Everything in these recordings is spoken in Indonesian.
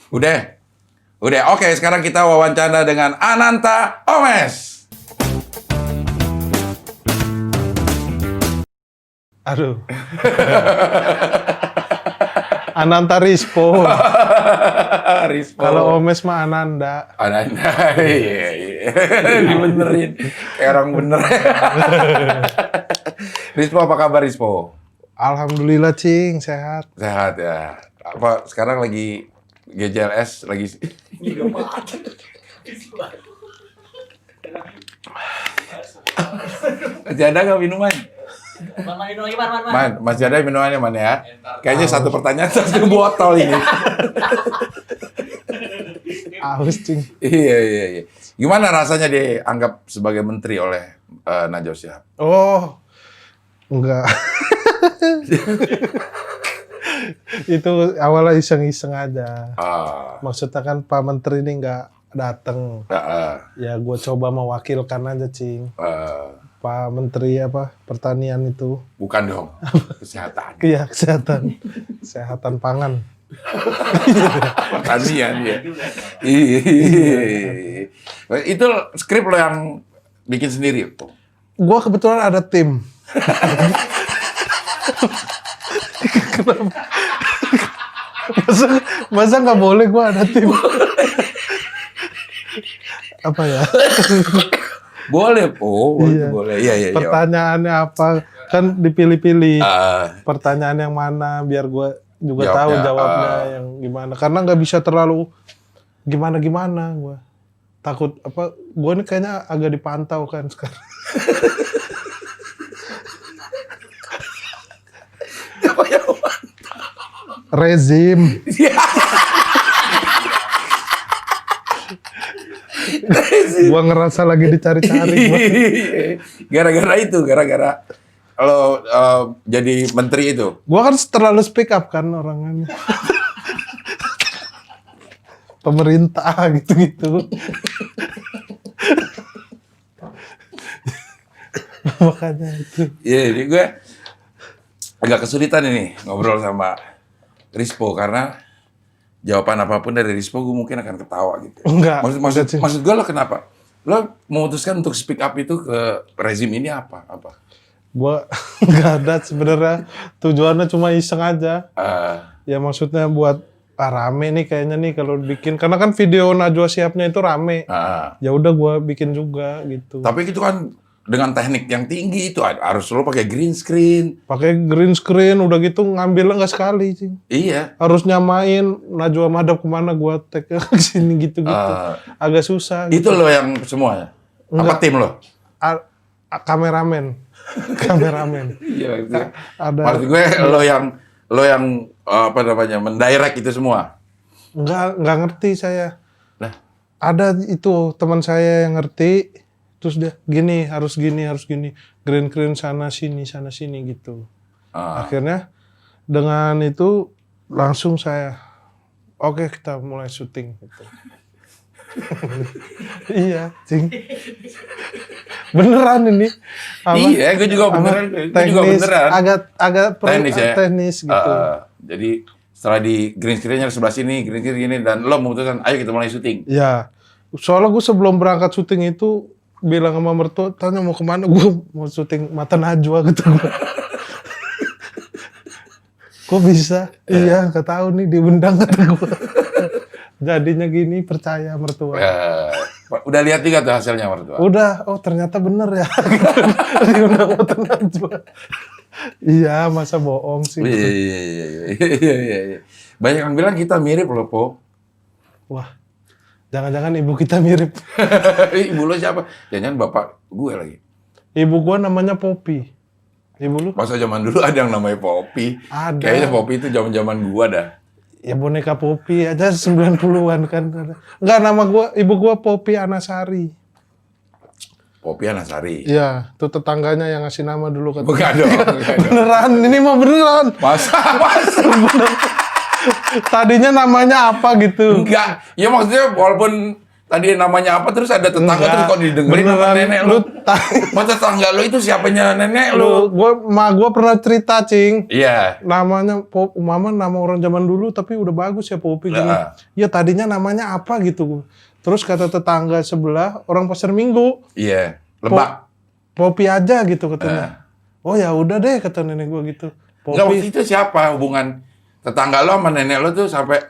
Udah. Udah. Oke, sekarang kita wawancara dengan Ananta Omes. Aduh. Ananta Rispo. Rispo. Kalau Omes mah Ananda. Ananda. Iya. Dibenerin. Kayak orang bener. Rispo, apa kabar Rispo? Alhamdulillah, Cing, sehat. Sehat ya. Apa sekarang lagi GJLS lagi masih ada nggak minuman? Minum lagi, Man. Masih ada minumannya mana ya? Kayaknya satu pertanyaan satu botol ini. Aus, Cing. Iya. Gimana rasanya dianggap sebagai menteri oleh Najwa Shihab? Oh, enggak. Itu awalnya iseng-iseng aja. Maksudnya kan Pak Menteri ini nggak datang. Ya gue coba mewakilkan aja, Cing. Pak Menteri pertanian itu. Bukan dong, kesehatan. Iya, kesehatan pangan. Pertanian ya. Iya. Itu skrip lo yang bikin sendiri tuh. Gue kebetulan ada tim. Kenapa? Masa nggak boleh gue ada tim? Apa ya? Boleh, Po. Iya. Boleh. Iya. Pertanyaannya apa? Kan dipilih-pilih. Pertanyaan yang mana biar gue juga tahu jawabnya yang gimana. Karena nggak bisa terlalu gimana-gimana gue. Takut gue ini kayaknya agak dipantau kan sekarang. Rezim. Gua ngerasa lagi dicari-cari. Gara-gara kalau jadi menteri itu. Gua kan terlalu speak up kan orangnya. Pemerintah gitu-gitu. Makanya itu. Iya, jadi gue agak kesulitan ini ngobrol sama Rispo karena jawaban apapun dari Rispo gue mungkin akan ketawa gitu. Enggak. Maksud gue lo kenapa? Lo memutuskan untuk speak up itu ke rezim ini apa? Gua nggak ada sebenarnya, tujuannya cuma iseng aja. Ya maksudnya buat rame nih kayaknya nih kalau bikin, karena kan video Najwa Shihab-nya itu rame. Ya udah gua bikin juga gitu. Tapi itu kan dengan teknik yang tinggi itu harus lo pakai green screen. Pakai green screen udah gitu ngambilnya nggak sekali sih. Iya. Harus nyamain Najwa madep kemana gua tag ke sini gitu-gitu. Agak susah. Itu lo yang semuanya? Apa tim lo? Kameramen. Iya. Ada. Maksud gue lo yang mendirect itu semua. Nggak ngerti saya. Nah. Ada itu teman saya yang ngerti. Terus dia harus gini, green sana sini gitu. Akhirnya dengan itu langsung saya, oke, kita mulai syuting gitu. Iya, Cing. Beneran ini. Iya, gue juga beneran. Agak teknis gitu. Jadi setelah di green screen-nya sebelah sini, green screen gini, dan lo memutuskan, ayo kita mulai syuting. Iya. Soalnya gue sebelum berangkat syuting itu bilang sama mertua, tanya mau kemana, gue mau syuting Mata Najwa gitu. Kok bisa? Iya, nggak tahu nih diundang kata gue. Jadinya gini, percaya mertua. Udah lihat juga tuh hasilnya mertua? Udah, oh ternyata bener ya. Diundang Mata Najwa. Iya, masa bohong sih. Iya. Banyak yang bilang kita mirip loh, Po. Wah. Jangan-jangan ibu kita mirip. Ibu lo siapa? Jangan bapak gue lagi. Ibu gue namanya Poppy. Ibu lu? Masa zaman dulu ada yang namanya Poppy? Ada. Kayaknya Poppy itu zaman-zaman gue dah. Ya boneka Poppy aja 90-an kan. Enggak, nama ibu gue Poppy Anasari. Poppy Anasari? Iya, tuh tetangganya yang ngasih nama dulu kan. Bukan dong. Beneran, ini mah beneran. Masa? Tadinya namanya apa gitu? Enggak. Ya maksudnya walaupun tadi namanya apa terus ada tetangga Enggak. terus kok didengerin sama Beneran, nenek lu. Masa tetangga lu itu siapanya nenek lu? Gua pernah cerita, Cing. Iya. Namanya Mama nama orang zaman dulu tapi udah bagus ya Popi gini. Nah. Ya tadinya namanya apa gitu. Terus kata tetangga sebelah orang pasar Minggu, Iya. Lebak. Popi aja gitu katanya. Oh ya udah deh kata nenek gua gitu. Enggak, waktu Popi. itu siapa hubungan tetangga lo sama nenek lo tuh sampai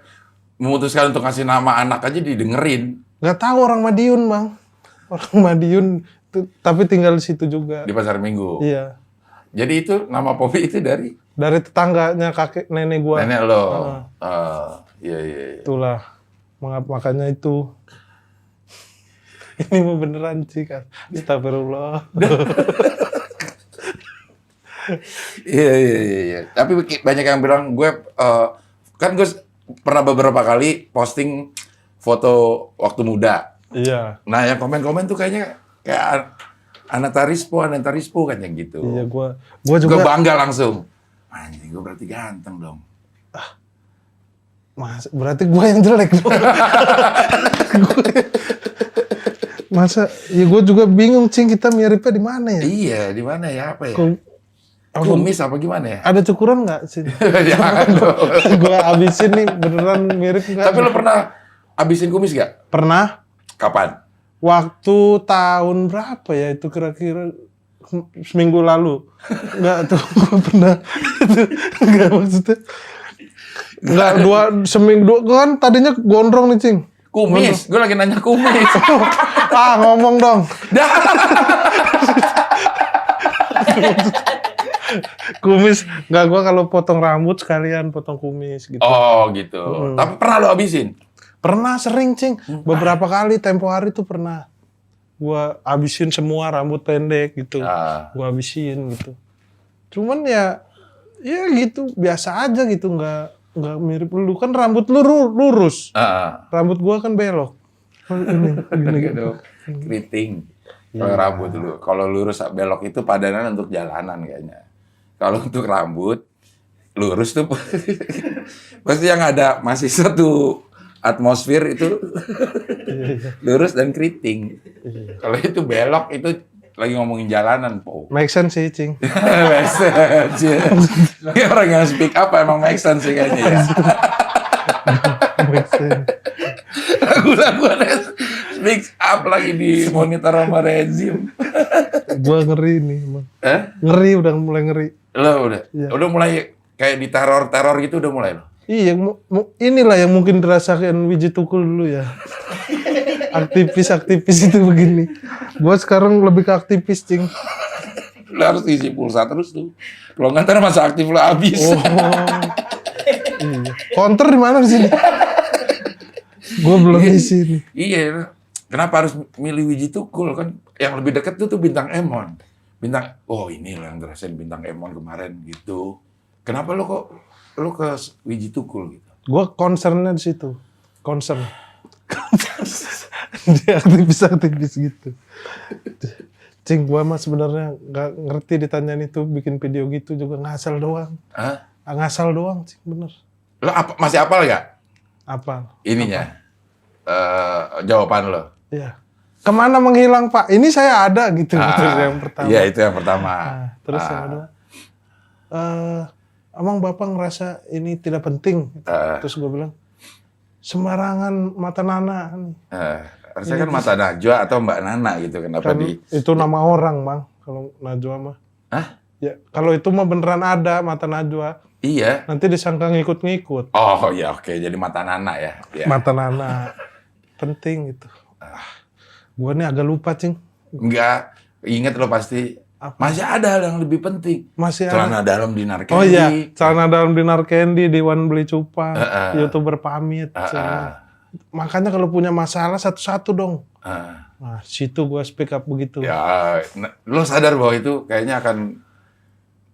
memutuskan untuk kasih nama anak aja didengerin Nggak tahu orang Madiun, Bang. Orang Madiun tapi tinggal di situ juga. di Pasar Minggu. Iya. Jadi itu nama Popi itu dari Dari tetangganya kakek nenek gua. nenek lo. Iya. Itulah. Makanya itu. Ini mau beneran sih kan. Astagfirullah. Iya. Tapi banyak yang bilang gue kan gue pernah beberapa kali posting foto waktu muda. Iya. Nah, yang komen-komen tuh kayaknya kayak Aneta Rispo kan yang gitu. Iya, gua Gue juga bangga langsung. Anjing, gue berarti ganteng dong. berarti gua yang jelek dong. Masa ya gua juga bingung, Cing, kita miripnya di mana ya? Iya, di mana ya? Apa ya? Apa- Kumis apa gimana ya? Ada cukuran nggak sih? Jangan dong. Gua abisin nih beneran mirip nggak? Tapi lo pernah habisin kumis gak? Pernah Kapan? waktu tahun berapa ya itu kira-kira seminggu lalu. Enggak tuh gua pernah itu enggak maksudnya. Enggak seminggu kan tadinya gondrong nih, Cing. Kumis? Gue lagi nanya kumis. Ngomong dong. Kumis, enggak, gua kalau potong rambut sekalian potong kumis gitu. Oh gitu. Tapi pernah lo habisin? Pernah sering, Cing. Beberapa kali tempo hari tuh pernah. Gua habisin semua rambut pendek gitu. Gua habisin gitu. Cuman ya gitu biasa aja gitu, enggak mirip lu kan rambut lu lurus. Rambut gua kan belok. Gini gitu. Keriting. Kalau rambut lu, kalau lurus belok itu padanan untuk jalanan kayaknya. Kalau untuk rambut lurus tuh pasti yang ada masih satu atmosfer itu lurus dan keriting. Kalau itu belok itu lagi ngomongin jalanan, Po. Make sense sih, Cing. Make sense. Ini orang yang speak up emang make sense sih kayaknya ya. Make sense. Lagu-lagu speak up lagi di monitor sama rezim. Gua ngeri nih, Bang. Ngeri, udah mulai ngeri. Lo udah mulai kayak di teror gitu udah mulai lo. Iya, inilah yang mungkin dirasakan Wiji Tukul dulu ya. Aktivis itu begini. Gua sekarang lebih ke aktivis, Cing. Lo harus isi pulsa terus tuh. Kalau nggak ntar masa aktif lo habis. Oh. Iya. Counter di mana di sini? Gua belum isi nih. Iya. Kenapa harus milih Wiji Tukul kan? Yang lebih dekat tuh Bintang Emon. Ini lo yang ngerasain Bintang Emon kemarin gitu. Kenapa lo ke Wiji Tukul gitu? Gua concernnya di situ. Concern. Dia aktivis gitu. Cing, gua mah sebenarnya nggak ngerti ditanyain itu, bikin video gitu juga ngasal doang. Ngasal doang, Cing, bener. Lo masih apal nggak? Apal. Ininya. Jawaban lo. Iya. Kemana menghilang, Pak? Ini saya ada gitu. Yang pertama. Iya, itu yang pertama. Terus yang kedua. Emang Bapak ngerasa ini tidak penting? Terus gue bilang, sembarangan mata Nana. Harusnya kan Mata Najwa atau Mbak Nana gitu. Kenapa Itu nama orang, Bang. Kalau Najwa mah. Ya, kalau itu mah beneran ada Mata Najwa. Iya. Nanti disangka ngikut-ngikut. Oh ya, oke. Jadi Mata Nana ya. Mata Nana. Penting gitu. Gua nih agak lupa, Cing. Enggak. Ingat lo pasti. Apa? Masih ada hal yang lebih penting. Masih Celana dalam Dinar Candy. Oh iya, celana dalam Dinar Candy, Dewan Beli Cupang, YouTuber pamit. Makanya kalau punya masalah satu-satu dong. Nah, situ gue speak up begitu. Ya, lo sadar bahwa itu kayaknya akan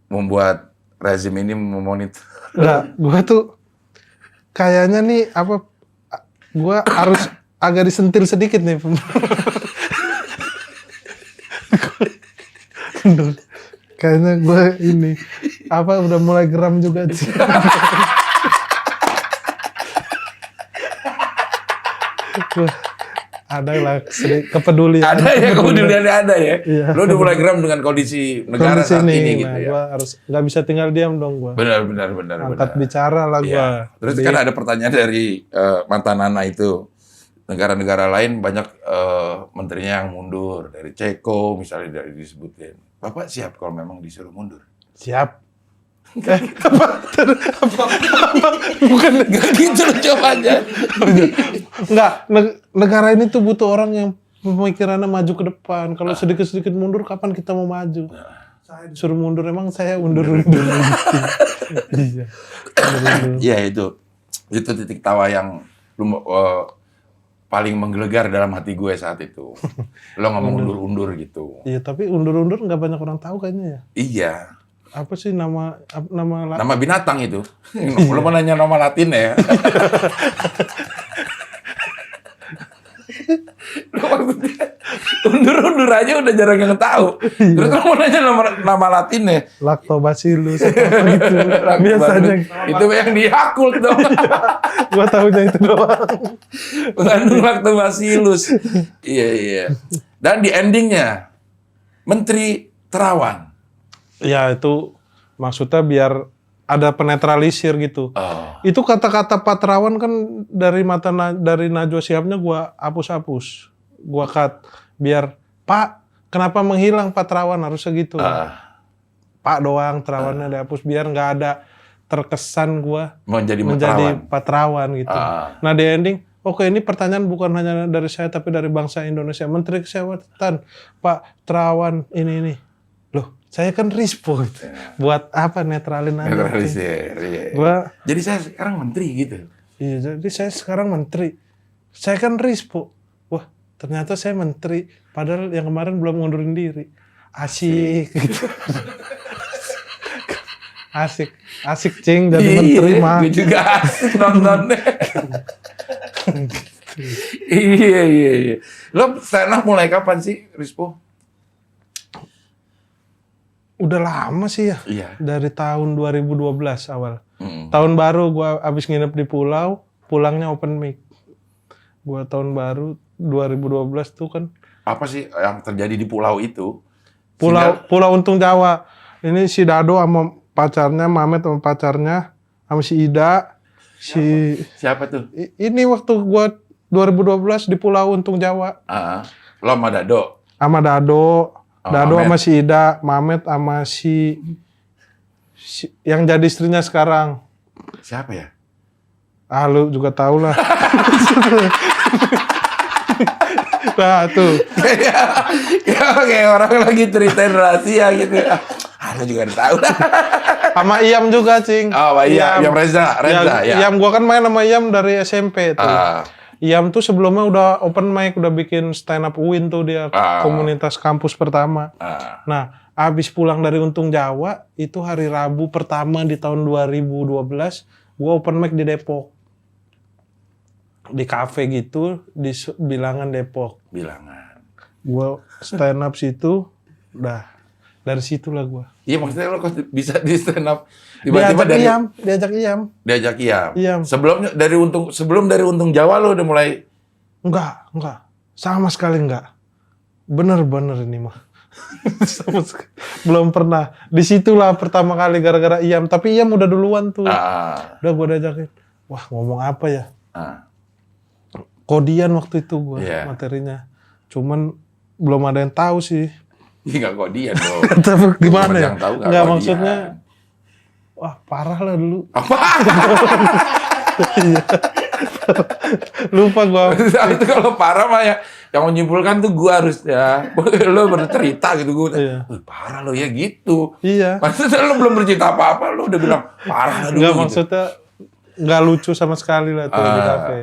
membuat rezim ini memonitor. Enggak, gue tuh kayaknya nih gue harus agak disentil sedikit nih. Kayaknya gue ini udah mulai geram juga sih. Ada lah kepedulian. Ada ya, kepeduliannya ada ya. Iya. Lo udah mulai geram dengan kondisi negara Kondisi saat ini nah, gitu ya. gua harus nggak bisa tinggal diam dong gua. Benar. Angkat bicara lah gua. Iya. Terus kan ada pertanyaan dari mantan Nana itu. Negara-negara lain banyak menterinya yang mundur. Dari Ceko misalnya dari disebutin. Bapak siap kalau memang disuruh mundur? Siap. Bukan Gak gitu loh jawabannya. Enggak, negara ini tuh butuh orang yang pemikirannya maju ke depan. Kalau sedikit-sedikit mundur, kapan kita mau maju? Saya disuruh mundur, emang saya undur-undur. Iya. Iya itu titik tawa yang paling menggelegar dalam hati gue saat itu. Lo ngomong undur-undur gitu. Iya, tapi undur-undur nggak banyak orang tahu kayaknya ya. Iya. Apa sih nama Nama binatang itu. Lo mau nanya nama Latin ya? Lo maksudnya undur-undur aja udah jarang yang tahu. Terus lo mau nanya nama Latinnya? Lactobacillus apa gitu. Biasanya Itu yang di Yakult dong. gua tahunya itu doang. Mengandung Lactobacillus. Iya. Dan di endingnya Menteri Terawan. Ya itu maksudnya biar ada penetralisir gitu. Itu kata-kata Pak Terawan kan dari Najwa Shihab-nya gua hapus. Gua cut biar Pak kenapa menghilang Pak Terawan harusnya gitu. Pak doang Terawannya dihapus biar nggak ada terkesan gua menjadi Pak Terawan gitu. Nah di ending oke, ini pertanyaan bukan hanya dari saya tapi dari bangsa Indonesia. Menteri Kesehatan Pak Terawan ini. Loh, saya kan Rispo gitu. Buat apa netralin aja? Netralisir, iya. Jadi saya sekarang menteri gitu. Iya, jadi saya sekarang menteri. Saya kan Rispo. Wah, ternyata saya menteri. Padahal yang kemarin belum ngundurin diri. Asik gitu. Asik cing jadi menteri mah. Gue juga asik nontonnya. Iya. Lo stand up mulai kapan sih, Rispo? Udah lama sih ya. Iya. Dari tahun 2012 awal. Tahun baru gua abis nginep di pulau, pulangnya open mic. Gua tahun baru 2012 tuh kan. Apa sih yang terjadi di pulau itu? Pulau Untung Jawa. Ini si Dado sama pacarnya, Mamet sama pacarnya, sama si Ida. Siapa tuh? Ini waktu gua 2012 di Pulau Untung Jawa. Lo sama Dado? Sama Dado. Dado Mamet. sama si Ida, Mamet sama si yang jadi istrinya sekarang. Siapa ya? Lu juga tahu lah. Nah tuh. Kayak orang lagi ceritain rahasia gitu. Lu juga tahu lah. Sama Iyam juga, Cing. Oh, Iyam Reza ya. Iyam, gua kan main sama Iyam dari SMP tuh. Iyam tuh sebelumnya udah open mic, udah bikin stand up UIN tuh dia, komunitas kampus pertama. Nah, abis pulang dari Untung Jawa, itu hari Rabu pertama di tahun 2012, gua open mic di Depok. Di kafe gitu, di Bilangan Depok. Bilangan. Gua stand up situ, udah dari situlah gua. Iya, maksudnya lo kok bisa di stand up tiba-tiba Diajak Iyam. Iyam. Sebelum dari Untung Jawa lo udah mulai Enggak. Sama sekali enggak. Bener ini mah. Sama sekali. Belum pernah. Disitulah pertama kali gara-gara Iyam. Tapi Iyam udah duluan tuh. Udah gue diajakin. Wah ngomong apa ya? Kodian waktu itu gue materinya. Cuman belum ada yang tahu sih. Iya nggak kodian dong. Tapi gimana ya? Nggak maksudnya. Wah parah lah dulu. Apa? Lupa gue. Itu kalau parah mah ya. Yang menyimpulkan tuh gue harus ya. Lo bercerita gitu gue. Parah lo ya gitu. Iya. Maksudnya lo belum bercerita apa-apa. Lo udah bilang parah dulu. Nggak gitu. maksudnya. Nggak lucu sama sekali lah tuh di kafe.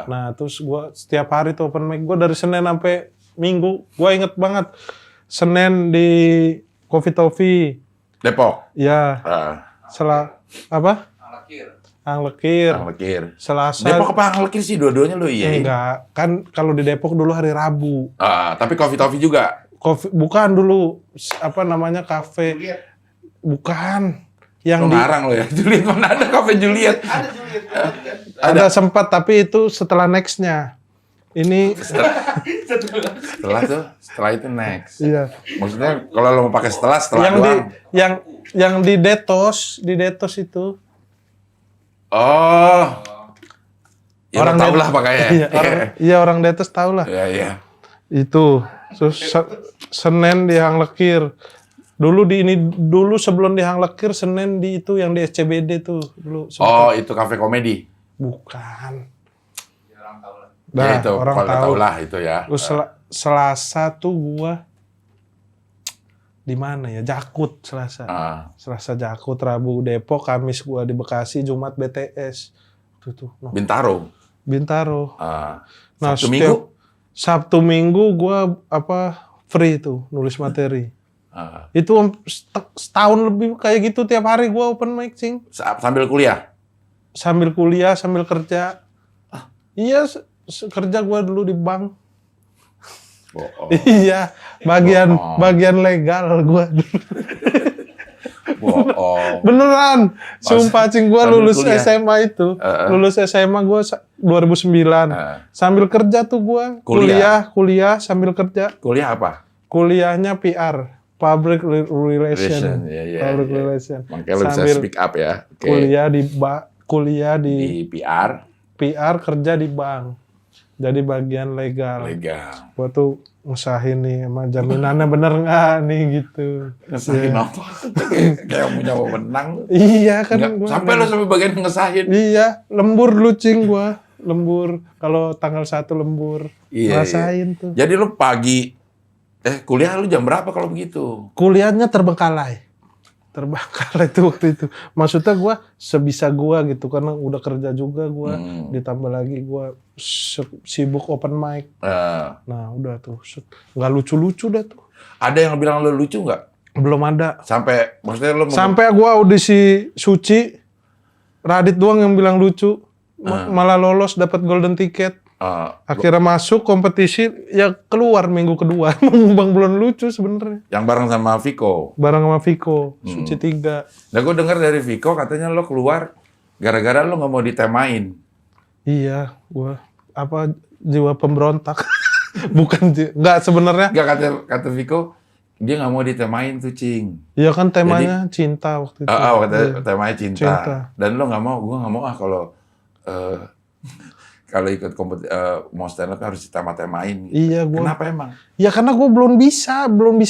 Nah terus gue setiap hari tuh open mic. Gue dari Senin sampai Minggu. Gue inget banget. Senin di Coffee Toffee. Depok? Ya. Apa? Anglekir. Selasa. Depok apa Anglekir sih? Dua-duanya lo iya? Enggak. Kan kalau di Depok dulu hari Rabu. Tapi Coffee Toffee juga? Bukan dulu. Apa namanya kafe. Bukan. Yang ngarang lo ya? Juliet mana ada Cafe Juliet? Ada sempat tapi itu setelah nextnya. Ini setelah itu next. iya. Maksudnya kalau lo mau pakai setelah Yang di doang. yang di detos itu. Oh. Ya orang tahu lah detos. pakainya. Iya, orang detos tahu lah. Iya. Itu. Terus Senen di Hang Lekir. Dulu sebelum di Hang Lekir, Senen di itu yang di SCBD tuh dulu. Oh, itu kafe komedi. Bukan. Ya itu, orang tahu lah itu ya. Terus Selasa tuh gua di mana ya? Jakut Selasa. Selasa Jakut, Rabu Depok, Kamis gua di Bekasi, Jumat BTS. Tuh. No. Bintaro. Nah, Sabtu Minggu gua free tuh nulis materi. Itu setahun lebih kayak gitu tiap hari gua open mic, Cing. Sambil kuliah? Sambil kuliah, sambil kerja. Iya, kerja gue dulu di bank. Iya, bagian legal gue. Beneran, sumpah Cing, gue lulus kuliah. SMA itu. Lulus SMA gue 2009. Sambil kerja tuh gue. Kuliah sambil kerja. Kuliah apa? Kuliahnya PR. Public Relation. Public Relation. Makanya lo bisa speak up ya. Okay. Kuliah di PR, kerja di bank. Jadi bagian legal. Gua tuh ngusahin nih, emang jaminannya bener nggak nih gitu. Ngesahin apa? Kayak punya wewenang. Iya kan. Sampai lo sampai bagian ngesahin. Iya, lembur lu Cing gua. Lembur. Kalau tanggal 1 lembur. Rasain tuh. Jadi lu pagi, kuliah lu jam berapa kalau begitu? Kuliahnya terbengkalai tuh waktu itu. Maksudnya gue sebisa gue gitu, karena udah kerja juga gue, ditambah lagi gue sibuk open mic. Nah udah tuh, nggak lucu-lucu dah tuh. Ada yang bilang lo lucu nggak? Belum ada. Maksudnya lo sampai gue audisi Suci, Radit doang yang bilang lucu, malah lolos dapat golden ticket. Akhirnya masuk kompetisi, ya keluar minggu kedua. Bang belum lucu sebenarnya. Yang bareng sama Viko. Suci 3. Nah gue dengar dari Viko katanya lo keluar gara-gara lo nggak mau ditemain. Iya, gue jiwa pemberontak. Nggak sebenarnya. Nggak kata Viko, dia nggak mau ditemain tuh Cing. Iya kan temanya cinta waktu itu. Katanya temanya cinta. Dan lo nggak mau, gue nggak mau kalau ikut mau stand up harus ditema-temain. Gitu. Iya, Kenapa emang? Ya karena gue belum bisa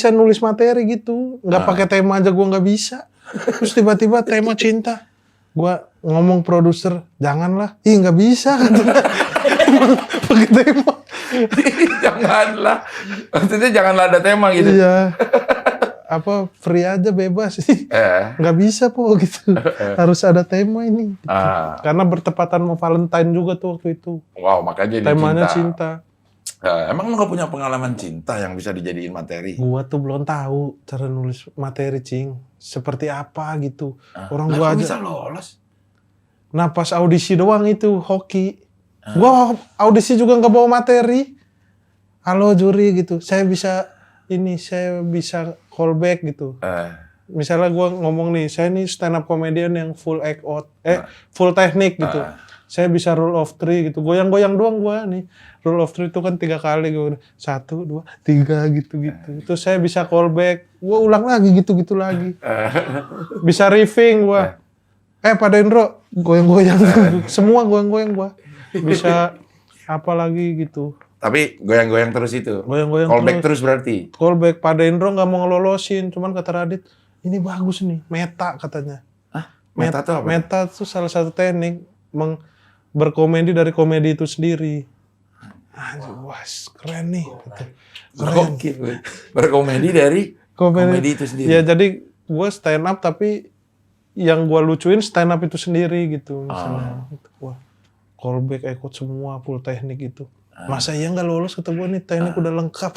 nulis materi gitu. Nggak pakai tema aja gue nggak bisa. Terus tiba-tiba tema cinta. Gue ngomong produser, janganlah. Ih nggak bisa. Pakai tema. Janganlah. Maksudnya janganlah ada tema gitu. Iya. Free aja bebas sih. Nggak bisa po gitu. Harus ada tema ini. Gitu. Karena bertepatan mau Valentine juga tuh waktu itu. Wow, makanya temanya cinta. Emang lo nggak punya pengalaman cinta yang bisa dijadiin materi? Gua tuh belum tahu cara nulis materi, Cing. Seperti apa gitu. Orang gua aja bisa lolos. Nah pas audisi doang itu hoki. Gua audisi juga nggak bawa materi. Halo juri gitu. Saya bisa callback gitu. Misalnya gue ngomong nih, saya nih stand up comedian yang full act out, full teknik gitu. Saya bisa rule of 3 gitu. Goyang-goyang doang gue nih. Rule of 3 itu kan 3 kali gue 1, 2, 3 gitu-gitu. Itu saya bisa callback. Gue ulang lagi gitu-gitu lagi. Bisa riffing gue. Pak Dendro, goyang-goyang. Semua goyang-goyang gue. Bisa apa lagi gitu. Tapi goyang-goyang terus itu. Goyang-goyang callback terus berarti. Callback. Pak Dendro nggak mau ngelolosin, cuman kata Radit, ini bagus nih, meta katanya. Meta tuh apa? Meta tuh salah satu teknik berkomedi dari komedi itu sendiri. Wah, keren nih. Keren. Berkomedi dari komedi itu sendiri. Ya jadi gue stand up tapi yang gue lucuin stand up itu sendiri gitu. Misalnya, wah, callback ikut semua full teknik itu. Masa iya nggak lolos kata gue nih, teknik udah lengkap.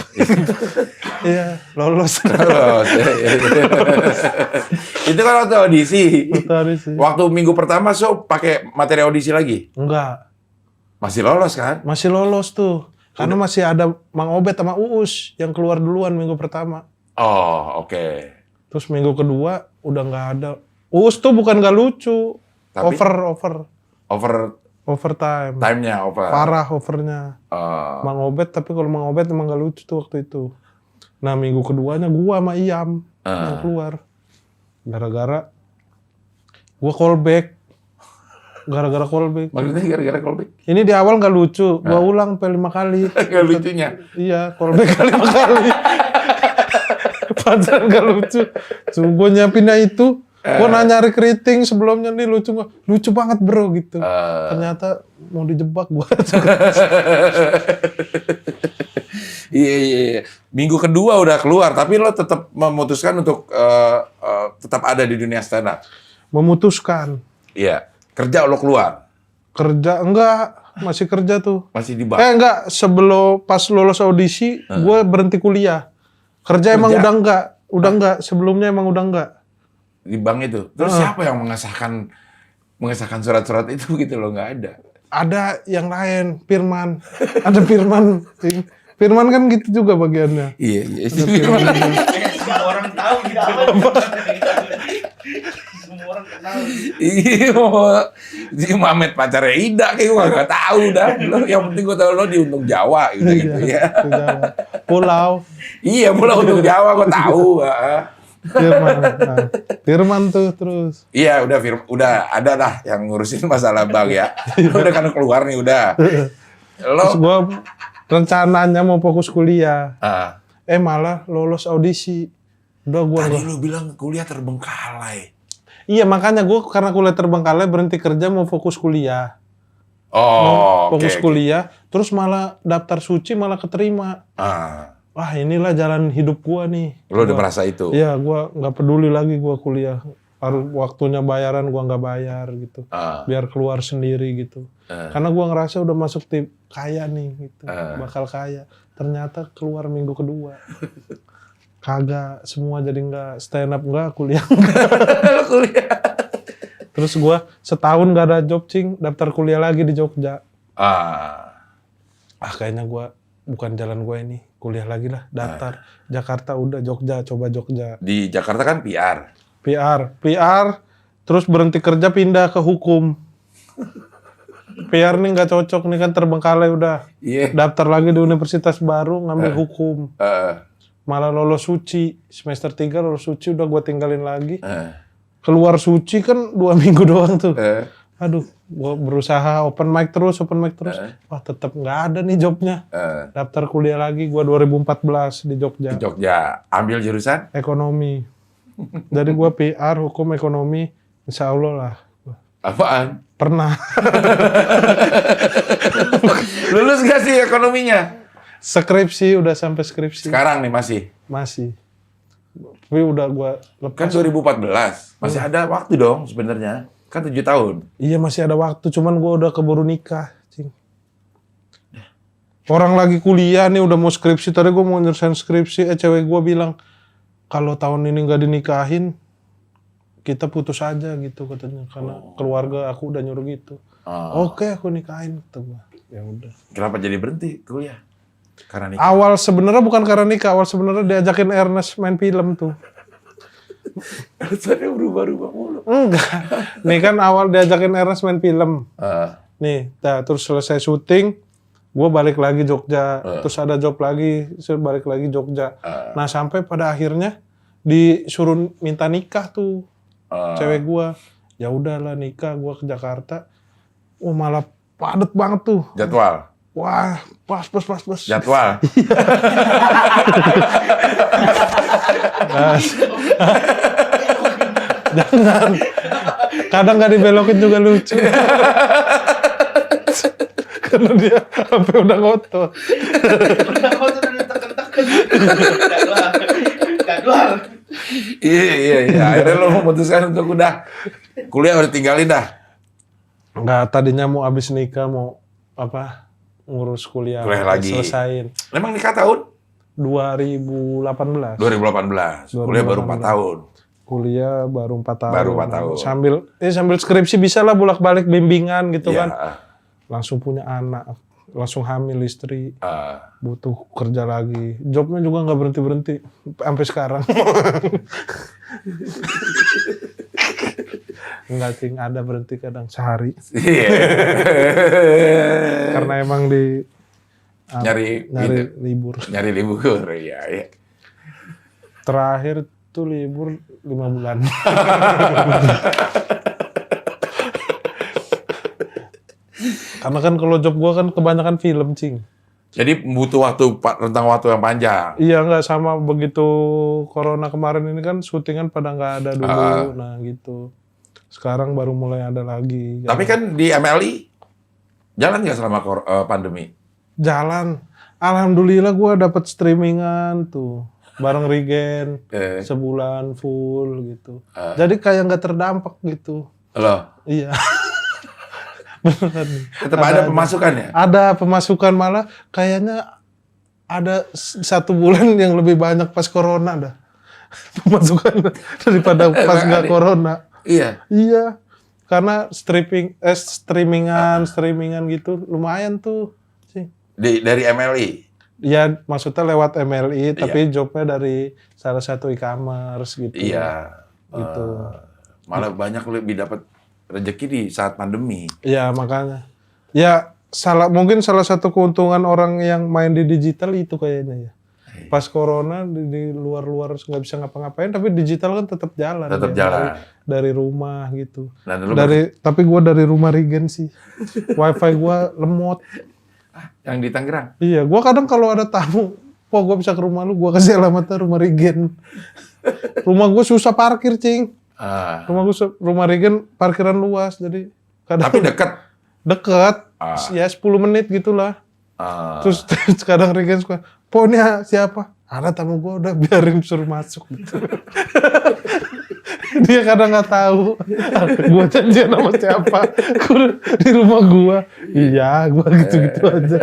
Iya, lolos. Itu kan waktu audisi. Waktu minggu pertama pakai materi audisi lagi? Enggak. Masih lolos kan? Masih lolos tuh. Karena masih ada Mang Obet sama Uus yang keluar duluan minggu pertama. Oh, oke. Terus minggu kedua udah nggak ada. Uus tuh bukan nggak lucu. Tapi, over. overtime. Time-nya over. Parah overnya. Oh. Mang Obet, tapi kalau Mang Obet emang gak lucu tuh waktu itu. Nah minggu keduanya gua sama Iyam yang keluar. Gara-gara gua callback. Gara-gara callback. Maksudnya gara-gara callback? Ini di awal gak lucu, gua ulang sampai 5 kali. Gak lucunya? Iya, callback 5 kali. Padahal gak lucu. Cuma gua nyiapinnya itu. Gua nanya recruiting sebelumnya nih lucu gak? Lucu banget bro gitu. Ternyata mau dijebak gua. Iya. Minggu kedua udah keluar, tapi lo tetap memutuskan untuk tetap ada di dunia stand up. Memutuskan. Iya. Kerja lo keluar. Kerja enggak, masih kerja tuh. Masih di bar. Enggak, sebelum pas lolos audisi, gua berhenti kuliah. Kerja emang udah enggak, sebelumnya emang udah enggak. Di bank itu. Terus siapa yang mengesahkan surat-surat itu gitu loh, nggak ada. Ada yang lain, Firman. Ada Firman. Firman kan gitu juga bagiannya. Iya. Semua orang tahu gitu. Semua orang kenal. Iya, si Mamet pacarnya Ida kayak gue nggak tahu dah. Lo yang penting gue tahu lo di Untung Jawa gitu ya. Pulau. Iya, Pulau Untung Jawa gue tahu. Firman tuh terus. Iya, udah ada dah yang ngurusin masalah bank ya. Udah kan keluar nih udah. Terus gue rencananya mau fokus kuliah. Ah. Malah lolos audisi. Udah gue Tadi lu bilang kuliah terbengkalai. Iya makanya gue karena kuliah terbengkalai berhenti kerja mau fokus kuliah. Fokus kuliah, terus malah daftar suci malah keterima. Wah inilah jalan hidup gua nih. Lo udah merasa itu? Iya, gua nggak peduli lagi gua kuliah. Harus waktunya bayaran gua nggak bayar gitu. Biar keluar sendiri gitu. Karena gua ngerasa udah masuk tim kaya nih gitu. Bakal kaya. Ternyata keluar minggu kedua. Kagak, semua jadi nggak stand up nggak, kuliah nggak. Kuliah. Terus gua setahun nggak ada job cing, daftar kuliah lagi di Jogja. Kayaknya gua bukan jalan gue ini, kuliah lagi lah, daftar. Jakarta udah, Jogja, coba Jogja. Di Jakarta kan PR, terus berhenti kerja pindah ke hukum. PR nih nggak cocok, nih kan terbengkalai udah. Daftar lagi di universitas baru, ngambil hukum. Malah lolos suci, semester 3 lolos suci, udah gue tinggalin lagi. Keluar suci kan 2 minggu doang tuh. Aduh, gue berusaha open mic terus. Wah, tetap nggak ada nih jobnya. Daftar kuliah lagi, gue 2014 di Jogja. Di Jogja, ambil jurusan? Ekonomi. Jadi gue PR, hukum, ekonomi, insya Allah lah. Apaan? Pernah. Lulus gak sih ekonominya? Skripsi, udah sampai skripsi. Sekarang nih masih? Masih. Tapi udah gue Kan lepas. 2014, masih ada waktu dong sebenarnya. Kan 7 tahun. Iya masih ada waktu, cuman gue udah keburu nikah. Cing. Orang lagi kuliah nih udah mau skripsi, tadi gue mau nyelesain skripsi, cewek gue bilang, kalau tahun ini nggak dinikahin, kita putus aja gitu katanya. Karena keluarga aku udah nyuruh gitu. Oke, aku nikahin. Ya udah. Kenapa jadi berhenti kuliah? Karena nikah? Awal sebenarnya bukan karena nikah, awal sebenarnya diajakin Ernest main film tuh. Alasannya berubah-ubah mulu. Enggak. Nih kan awal diajakin Ernest main film. Nih, terus selesai syuting, gue balik lagi Jogja. Terus ada job lagi, balik lagi Jogja. Nah sampai pada akhirnya disuruh minta nikah tuh cewek gue. Ya udahlah nikah, gue ke Jakarta. Malah padet banget tuh. Jadwal? Wah, pas. Jadwal? Jangan. Kadang nggak dibelokin juga lucu. Karena dia sampai udah ngotot. Udah ditekan-tekan. Jadwal. Iya. Akhirnya lo memutuskan untuk udah kuliah udah tinggalin dah. Enggak, tadinya mau abis nikah mau ngurus kuliah lagi. Selesain. Emang nikah tahun? 2018. Kuliah baru 4 tahun. Kuliah baru 4 tahun. Baru 4 tahun. Sambil skripsi bisa lah bolak-balik bimbingan gitu Ya. kan. Langsung punya anak, langsung hamil istri. Butuh kerja lagi. Jobnya juga nggak berhenti sampai sekarang. Enggak cing, ada berhenti kadang sehari. Iya. Karena emang di Nyari gitu. libur. Nyari libur, iya. Terakhir tuh libur 5 bulan. Karena kan kalau job gua kan kebanyakan film cing. Jadi butuh rentang waktu yang panjang. Iya nggak sama begitu corona kemarin ini kan syutingan pada nggak ada dulu, nah gitu. Sekarang baru mulai ada lagi. Tapi kan di MLI jalan nggak selama pandemi? Jalan. Alhamdulillah gua dapat streamingan tuh bareng Regen sebulan full gitu. Jadi kayak nggak terdampak gitu. Loh, Iya. Beneran. tetap ada pemasukan ya? Ada pemasukan malah kayaknya ada 1 bulan yang lebih banyak pas corona dah. Pemasukan daripada pas nggak corona. Iya. Iya. Karena streamingan gitu lumayan tuh sih. Dari MLI? Ya maksudnya lewat MLI tapi jobnya dari salah satu e-commerce gitu. Iya. Gitu. Malah banyak lebih dapat rezeki di saat pandemi. Iya makanya. Ya mungkin salah satu keuntungan orang yang main di digital itu kayaknya ya. Pas corona di luar nggak bisa ngapa-ngapain tapi digital kan tetap jalan. Tetap ya, jalan. Dari rumah gitu. Dan Tapi gue dari rumah Regen sih. Wifi gue lemot. yang di Tangerang? Iya, gue kadang kalau ada tamu, gue bisa ke rumah lu, gue kasih alamatnya rumah Regen. Rumah gue susah parkir, cing. Rumah Regen parkiran luas, jadi kadang Tapi dekat. deket, ya 10 menit gitulah. Terus kadang Regen suka, po ini siapa? Ada tamu gue, udah biarin suruh masuk gitu. Dia kadang nggak tahu, gue janjian sama siapa, di rumah gue. Iya, gue gitu-gitu aja.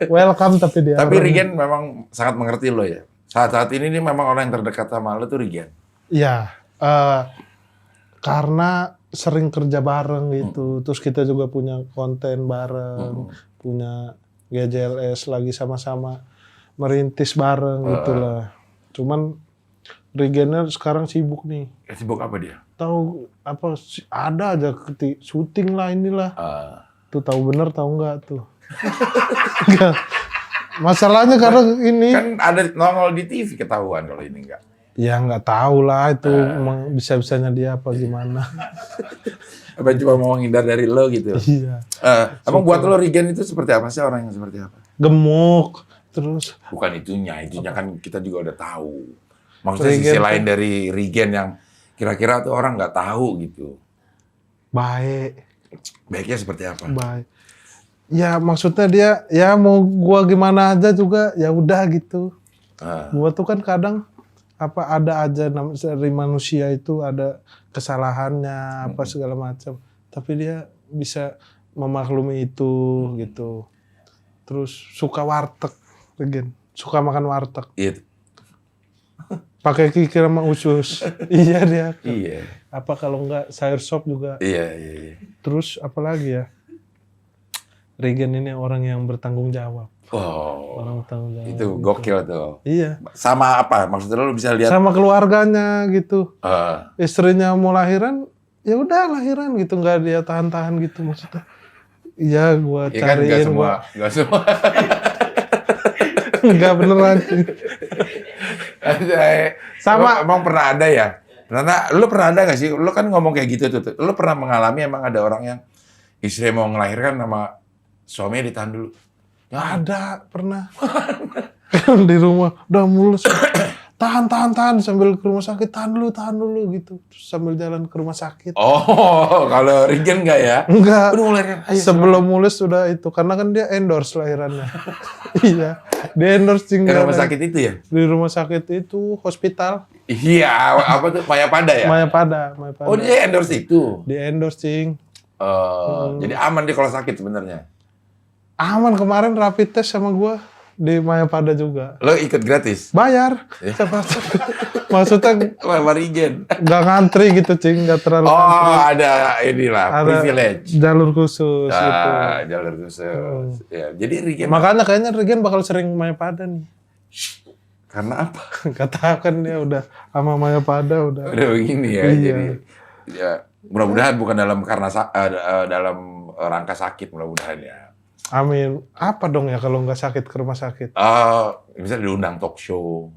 Welcome tapi dia. Tapi Regen memang sangat mengerti lo ya. Saat-saat ini nih memang orang yang terdekat sama lo tuh Regen. Iya, karena sering kerja bareng gitu. Terus kita juga punya konten bareng, punya GJLS lagi sama-sama merintis bareng gitulah. Cuman Regennya sekarang sibuk nih. Sibuk apa dia? Tahu apa ada aja syuting lah inilah. Tuh tahu bener tahu nggak tuh. Enggak. Masalahnya karena ini Kan ada nongol di TV ketahuan kalau ini enggak. ya nggak tahu lah itu emang bisa-bisanya dia apa gimana. Apa cuma mau menghindar dari lo gitu? Iya. Emang buat lo Regen itu seperti apa sih, orang yang seperti apa? Gemuk terus Bukan itunya kan kita juga udah tahu. Maksudnya sisi lain dari Regen yang kira-kira tuh orang nggak tahu gitu. baik. Baiknya seperti apa? Baik. Ya maksudnya dia ya mau gua gimana aja juga ya udah gitu. Gua tuh kan kadang apa ada aja dari manusia itu ada kesalahannya apa segala macam. Tapi dia bisa memaklumi itu gitu. Terus suka warteg, Regen. Suka makan warteg. Iya. Pakai kikir sama usus. Iya dia. Iya. Apa kalau enggak sayur sop juga. Iya. Terus apa lagi ya? Regen ini orang yang bertanggung jawab. Oh. Orang bertanggung jawab. Itu gokil tuh. Iya. Sama apa? Maksudnya lo bisa lihat Sama keluarganya gitu. Istrinya mau lahiran, ya udah lahiran gitu, nggak dia tahan-tahan gitu maksudnya. Iya, gua ya kan cariin nggak semua. nggak beneran. Sama. Emang pernah ada ya? Lu pernah ada nggak sih? Lu kan ngomong kayak gitu tuh. Lu pernah mengalami emang ada orang yang istri mau ngelahirkan sama suaminya ditahan dulu? Ada, pernah. Di rumah, udah mulus. Tahan sambil ke rumah sakit, tahan dulu gitu. Terus sambil jalan ke rumah sakit. Oh, kalau Regen nggak ya? Enggak. Udah mau lahiran. Ayo, Sebelum mulus sudah itu, karena kan dia endorse lahirannya. Iya, dia endorse Ke tinggal rumah sakit itu ya? di rumah sakit itu hospital. Iya, apa tuh? Mayapada ya? Mayapada. Oh, dia endorse itu? Di endorse, cing. Jadi aman dia kalau sakit sebenarnya? Aman, kemarin rapid test sama gua di Mayapada juga. Lo ikut gratis? Bayar. Maksudnya Wah, Regen. nggak ngantri gitu, cing. Nggak terlalu ngantri. Oh, ada inilah, Ada privilege. jalur khusus gitu. Jalur khusus. Ya, jadi Regen. Makanya kayaknya Regen bakal sering Mayapada nih. Karena apa? Katakan dia udah sama Mayapada udah. Udah begini ya. Iya. Jadi ya Mudah-mudahan bukan dalam rangka sakit, mudah-mudahan ya. Amin. Apa dong ya kalau nggak sakit ke rumah sakit? Bisa diundang talk show,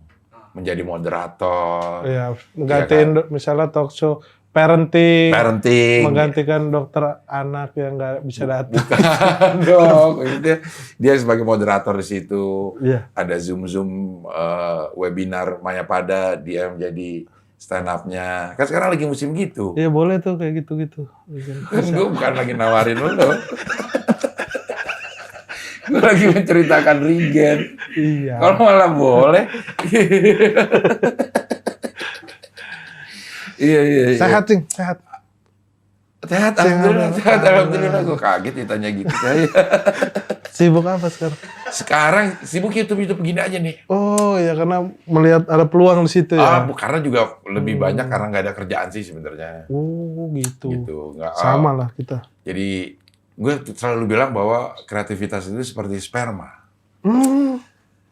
menjadi moderator, Ya, menggantiin misalnya talk show parenting, menggantikan dokter anak yang nggak bisa datang. Bukan dong. Dia sebagai moderator di situ. Iya. Ada Zoom webinar Mayapada, dia menjadi stand up-nya. Kan sekarang lagi musim gitu. Iya boleh tuh kayak gitu-gitu. Gue bukan lagi nawarin lo. Gue lagi menceritakan Regen. Iya. Kalau malah boleh. Iya. Sehat, Cing. Sehat. Sehat, alhamdulillah. Gue kaget ditanya gitu. Sibuk apa sekarang? Sekarang sibuk YouTube gini aja nih. Oh ya karena melihat ada peluang di situ ya. Karena juga lebih banyak karena nggak ada kerjaan sih sebenarnya. Oh gitu. Nggak, sama lah kita. Jadi gue selalu bilang bahwa kreativitas itu seperti sperma.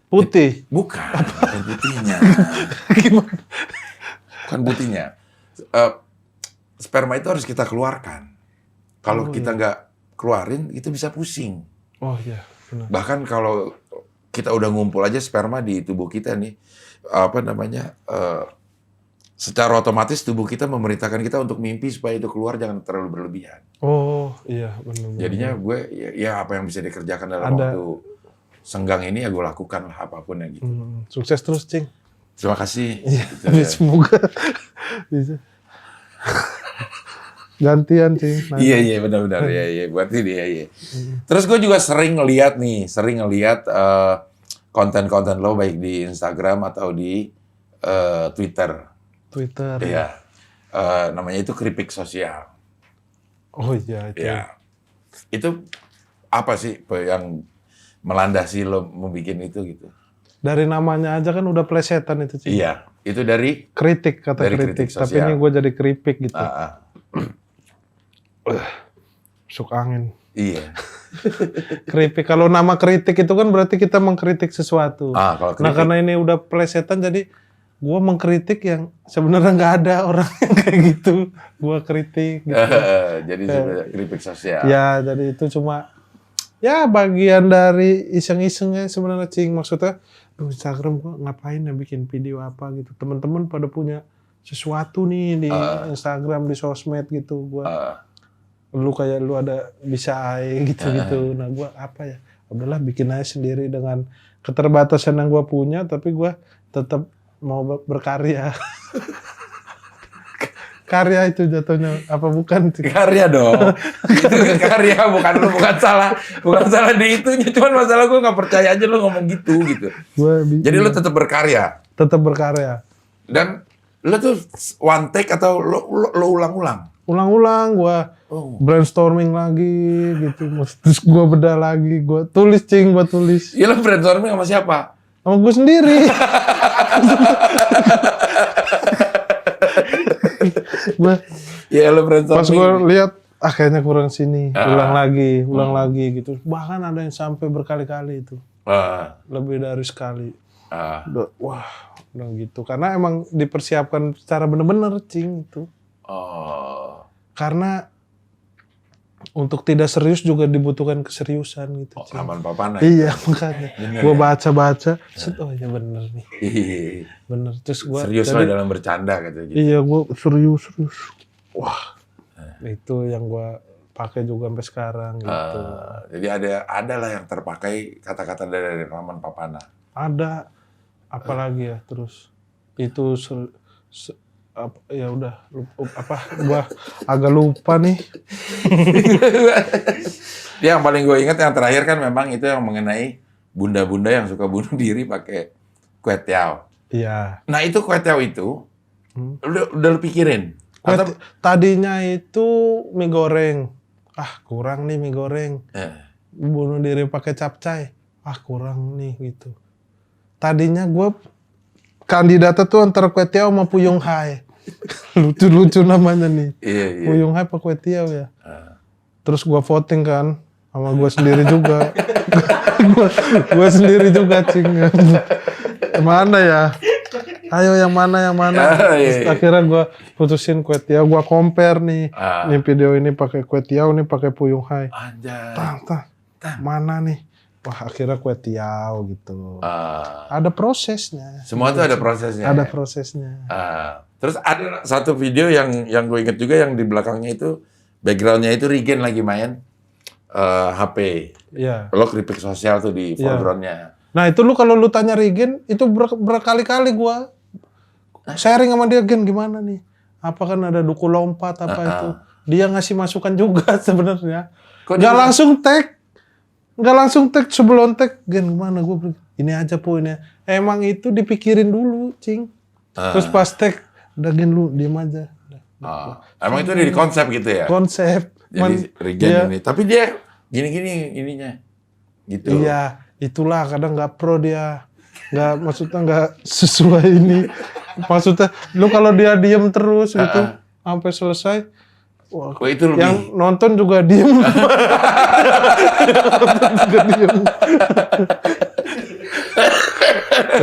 Putih. Bukan putihnya. Gimana? Bukan putihnya. Sperma itu harus kita keluarkan. Kalau kita nggak keluarin, itu bisa pusing. Oh iya. Benar. Bahkan kalau kita udah ngumpul aja sperma di tubuh kita nih, secara otomatis tubuh kita memerintahkan kita untuk mimpi supaya itu keluar, jangan terlalu berlebihan. Oh iya benar. Jadinya gue ya apa yang bisa dikerjakan dalam waktu senggang ini ya gue lakukan lah apapun yang gitu. Sukses terus, Cing. Terima kasih. Iya. Gitu, Semoga bisa. Gantian, Cing. Iya benar-benar iya berarti dia iya. Terus gue juga sering ngeliat konten-konten lo baik di Instagram atau di Twitter. Iya. Namanya itu keripik sosial. Oh iya itu. Iya. Itu apa sih yang melandasi lo membuat itu gitu? Dari namanya aja kan udah plesetan itu, Cing. Iya, itu dari kritik, kata dari kritik. kritik Tapi sosial. ini gue jadi keripik gitu. Masuk angin. Iya. Keripik. Kalau nama kritik itu kan berarti kita mengkritik sesuatu. Kalau Nah karena ini udah plesetan jadi gue mengkritik yang sebenarnya nggak ada orang yang kayak gitu. Gue kritik gitu. Jadi sebenarnya keripik sosial. Ya jadi itu cuma ya bagian dari iseng-isengnya sebenarnya, Cing. Maksudnya Instagram gue ngapain ya bikin video apa gitu. Teman-teman pada punya sesuatu nih di Instagram, di sosmed gitu. Gue lu kayak lu ada bisa gitu-gitu. Nah gue apa ya? Udahlah bikin aja sendiri dengan keterbatasan yang gue punya, tapi gue tetap mau berkarya. Karya itu jatuhnya apa bukan? Karya dong. Itu karya bukan salah di itunya. Cuman masalah gue nggak percaya aja lo ngomong gitu. Jadi lo tetap berkarya. Tetap berkarya. Dan lo tuh one take atau lo ulang-ulang? Ulang-ulang gue brainstorming lagi gitu. Terus gue bedah lagi. Gue tulis, Cing, gue tulis. Iya, lo brainstorming sama siapa? Sama gue sendiri. Lo brainstorming. Pas gue lihat kayaknya kurang sini, ulang lagi gitu. Bahkan ada yang sampai berkali-kali itu. Lebih dari sekali. Wah, udah gitu. Karena emang dipersiapkan secara bener-bener, Cing, itu. Karena untuk tidak serius juga dibutuhkan keseriusan gitu. Raman Papana. Iya, makanya. Gue baca-baca, oh iya bener nih. Bener. Terus gue serius lah dalam bercanda gitu. Iya, gue serius. Wah, itu yang gue pakai juga sampai sekarang gitu. Jadi ada lah yang terpakai kata-kata dari Raman Papana. Ada, apalagi ya terus itu ya udah gua agak lupa nih. Dia yang paling gue ingat yang terakhir kan memang itu yang mengenai bunda-bunda yang suka bunuh diri pakai kue tiaw. Iya. Nah itu kue tiaw itu udah lu pikirin? Tadinya itu mie goreng. Kurang nih mie goreng. Bunuh diri pakai capcay. Kurang nih gitu. Tadinya gue kandidatnya tuh antara kue tiaw sama Puyung Hai. Lucu-lucu namanya nih. Iya. Puyung Hai apa kue tiaw ya. Terus gue voting kan sama gue sendiri juga. gue sendiri juga, Cing. Mana ya? Ayo yang mana? Terus akhirnya gue putusin kue tiaw, gue compare nih. Nih video ini pakai kue tiaw, nih pakai Puyung Hai. Anjay. Mana nih? Wah akhirnya kue tiaw gitu. Ada prosesnya. Semua tuh ada prosesnya. Ada prosesnya. Terus ada satu video yang gue inget juga yang di belakangnya itu backgroundnya itu Regen lagi main HP. Iya. Lo keripik sosial tuh di foregroundnya. Nah itu lu kalau lu tanya Regen itu berkali-kali gue sharing sama dia, Gen gimana nih? Apa kan ada duku lompat apa itu? Dia ngasih masukan juga sebenarnya. Nggak langsung tag sebelum tag, Gen gimana gue? Ini aja po ini. Emang itu dipikirin dulu, Cing. Terus pas tag, udah Gen lu diem aja. Emang itu di konsep gitu ya? Konsep. Jadi Regen ini. Tapi dia gini-gini ininya. Gitu. Iya, itulah kadang nggak pro dia. Maksudnya nggak sesuai ini. Maksudnya, lu kalau dia diem terus gitu, sampai selesai, wah, itu lebih... yang nonton juga diem.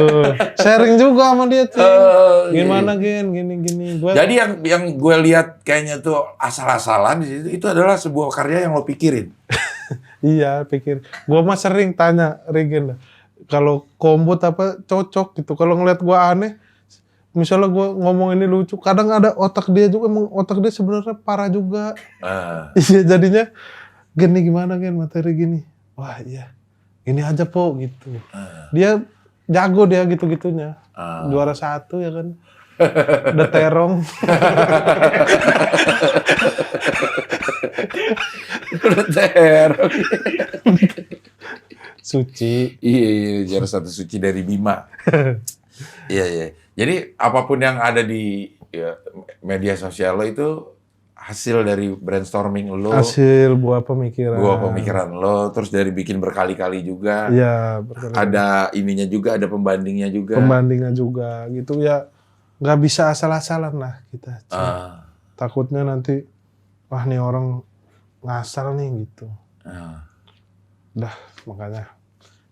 Tuh, sharing juga sama dia tuh. Gimana Gen, gini. Jadi yang gue lihat kayaknya tuh asal-asalan di situ, itu adalah sebuah karya yang lo pikirin. Iya, pikir. Gua mah sering tanya Regen lah. Kalau kombot apa cocok gitu. Kalau ngeliat gua aneh, misalnya gua ngomong ini lucu, kadang ada otak dia juga, emang otak dia sebenarnya parah juga. Iya, jadinya gini gimana Gen materi gini. Wah iya, ini aja po gitu. Dia jago dia gitu-gitunya. Juara 1 ya kan. Udah terong. Udah terong. Suci. Iya, juara 1 suci dari Bima. Iya. Jadi apapun yang ada di media sosial lo itu hasil dari brainstorming lo. Hasil buah pemikiran. Lo, terus dari bikin berkali-kali juga. Iya, berkali-kali. Ada ininya juga, ada pembandingnya juga. Gitu ya. Nggak bisa asal-asalan lah kita. Takutnya nanti, wah nih orang ngasal nih gitu. Udah, makanya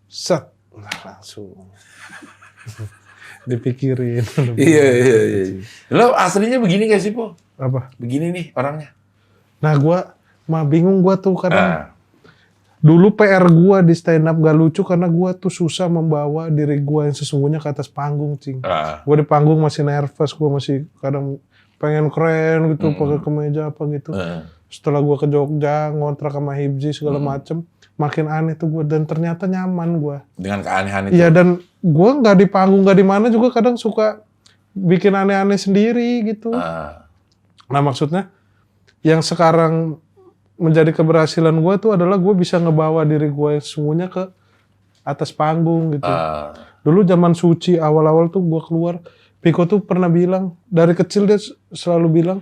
set lah langsung. Dipikirin. Iya. Lo aslinya begini gak sih, Po? Apa? Begini nih orangnya. Nah, gua mah bingung gua tuh kadang. Dulu PR gua di stand up gak lucu karena gua tuh susah membawa diri gua yang sesungguhnya ke atas panggung, Cing. Gua di panggung masih nervous, gua masih kadang pengen keren gitu, pakai kemeja apa gitu. Setelah gua ke Jogja, ngontrak sama Hibzi segala macem, makin aneh tuh gua, dan ternyata nyaman gua. Dengan keanehan itu? Iya, dan gua nggak di panggung, nggak di mana juga kadang suka bikin aneh-aneh sendiri gitu. Nah maksudnya, yang sekarang menjadi keberhasilan gue tuh adalah gue bisa ngebawa diri gue sesungguhnya ke atas panggung gitu. Dulu zaman Suci awal-awal tuh gue keluar, Piko tuh pernah bilang, dari kecil dia selalu bilang,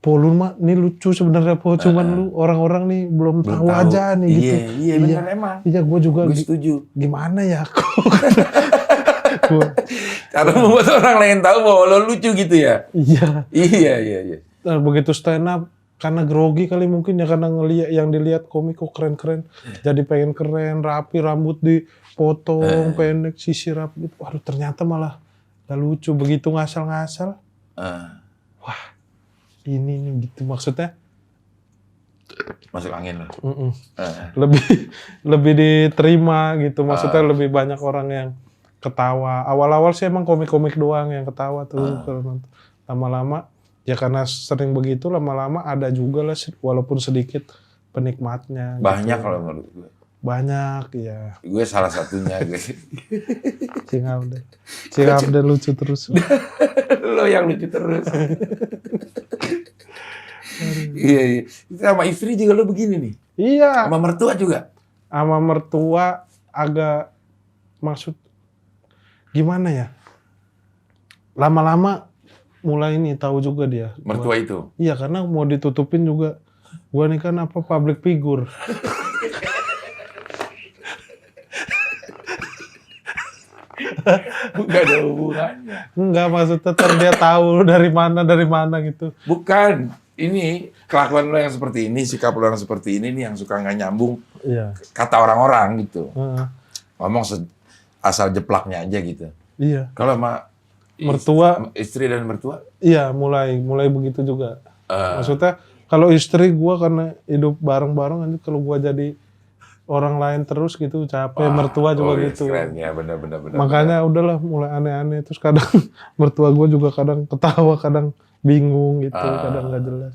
Po lu mah ini lucu sebenarnya Po, cuman lu orang-orang nih belum tahu aja nih gitu. Iya benar emang. Iya gue juga setuju. Gimana ya Karena membuat orang lain tahu bahwa lo lucu gitu ya. Iya. Nah, begitu stand up, karena grogi kali mungkin ya, karena ngelihat yang dilihat komik kok keren-keren, jadi pengen keren, rapi, rambut dipotong pendek, sisir rapi gitu. Waduh, ternyata malah gak lucu. Begitu ngasal-ngasal, wah ini nih gitu, maksudnya masuk angin loh. Lebih diterima gitu, maksudnya lebih banyak orang yang ketawa. Awal-awal sih emang komik-komik doang yang ketawa tuh. Lama-lama ya karena sering begitu, lama-lama ada juga lah walaupun sedikit penikmatnya. Banyak gitu. kalau menurut gue. Banyak ya. Gue salah satunya gue. Cing Abdel lucu terus. Lo yang lucu terus. Iya. Sama istri juga lo begini nih. Iya. Sama mertua juga. Sama mertua agak, maksud gimana ya? Lama-lama mulai nih tahu juga dia. Mertua itu? Iya, karena mau ditutupin juga. Gua nih kan public figure. Gak ada hubungannya. Enggak, maksudnya dia tahu dari mana gitu. Bukan. Ini kelakuan lo yang seperti ini, sikap lo yang seperti ini nih yang suka nggak nyambung. Iya. Kata orang-orang gitu. Ngomong asal jeplaknya aja gitu. Iya. Kalau sama mertua, istri dan mertua? iya mulai begitu juga. Maksudnya kalau istri gue karena hidup bareng-bareng, nanti kalau gue jadi orang lain terus gitu capek. Mertua juga gitu. Keren ya, benar. Makanya udahlah mulai aneh-aneh. Terus kadang mertua gue juga kadang ketawa, kadang bingung gitu, kadang nggak jelas.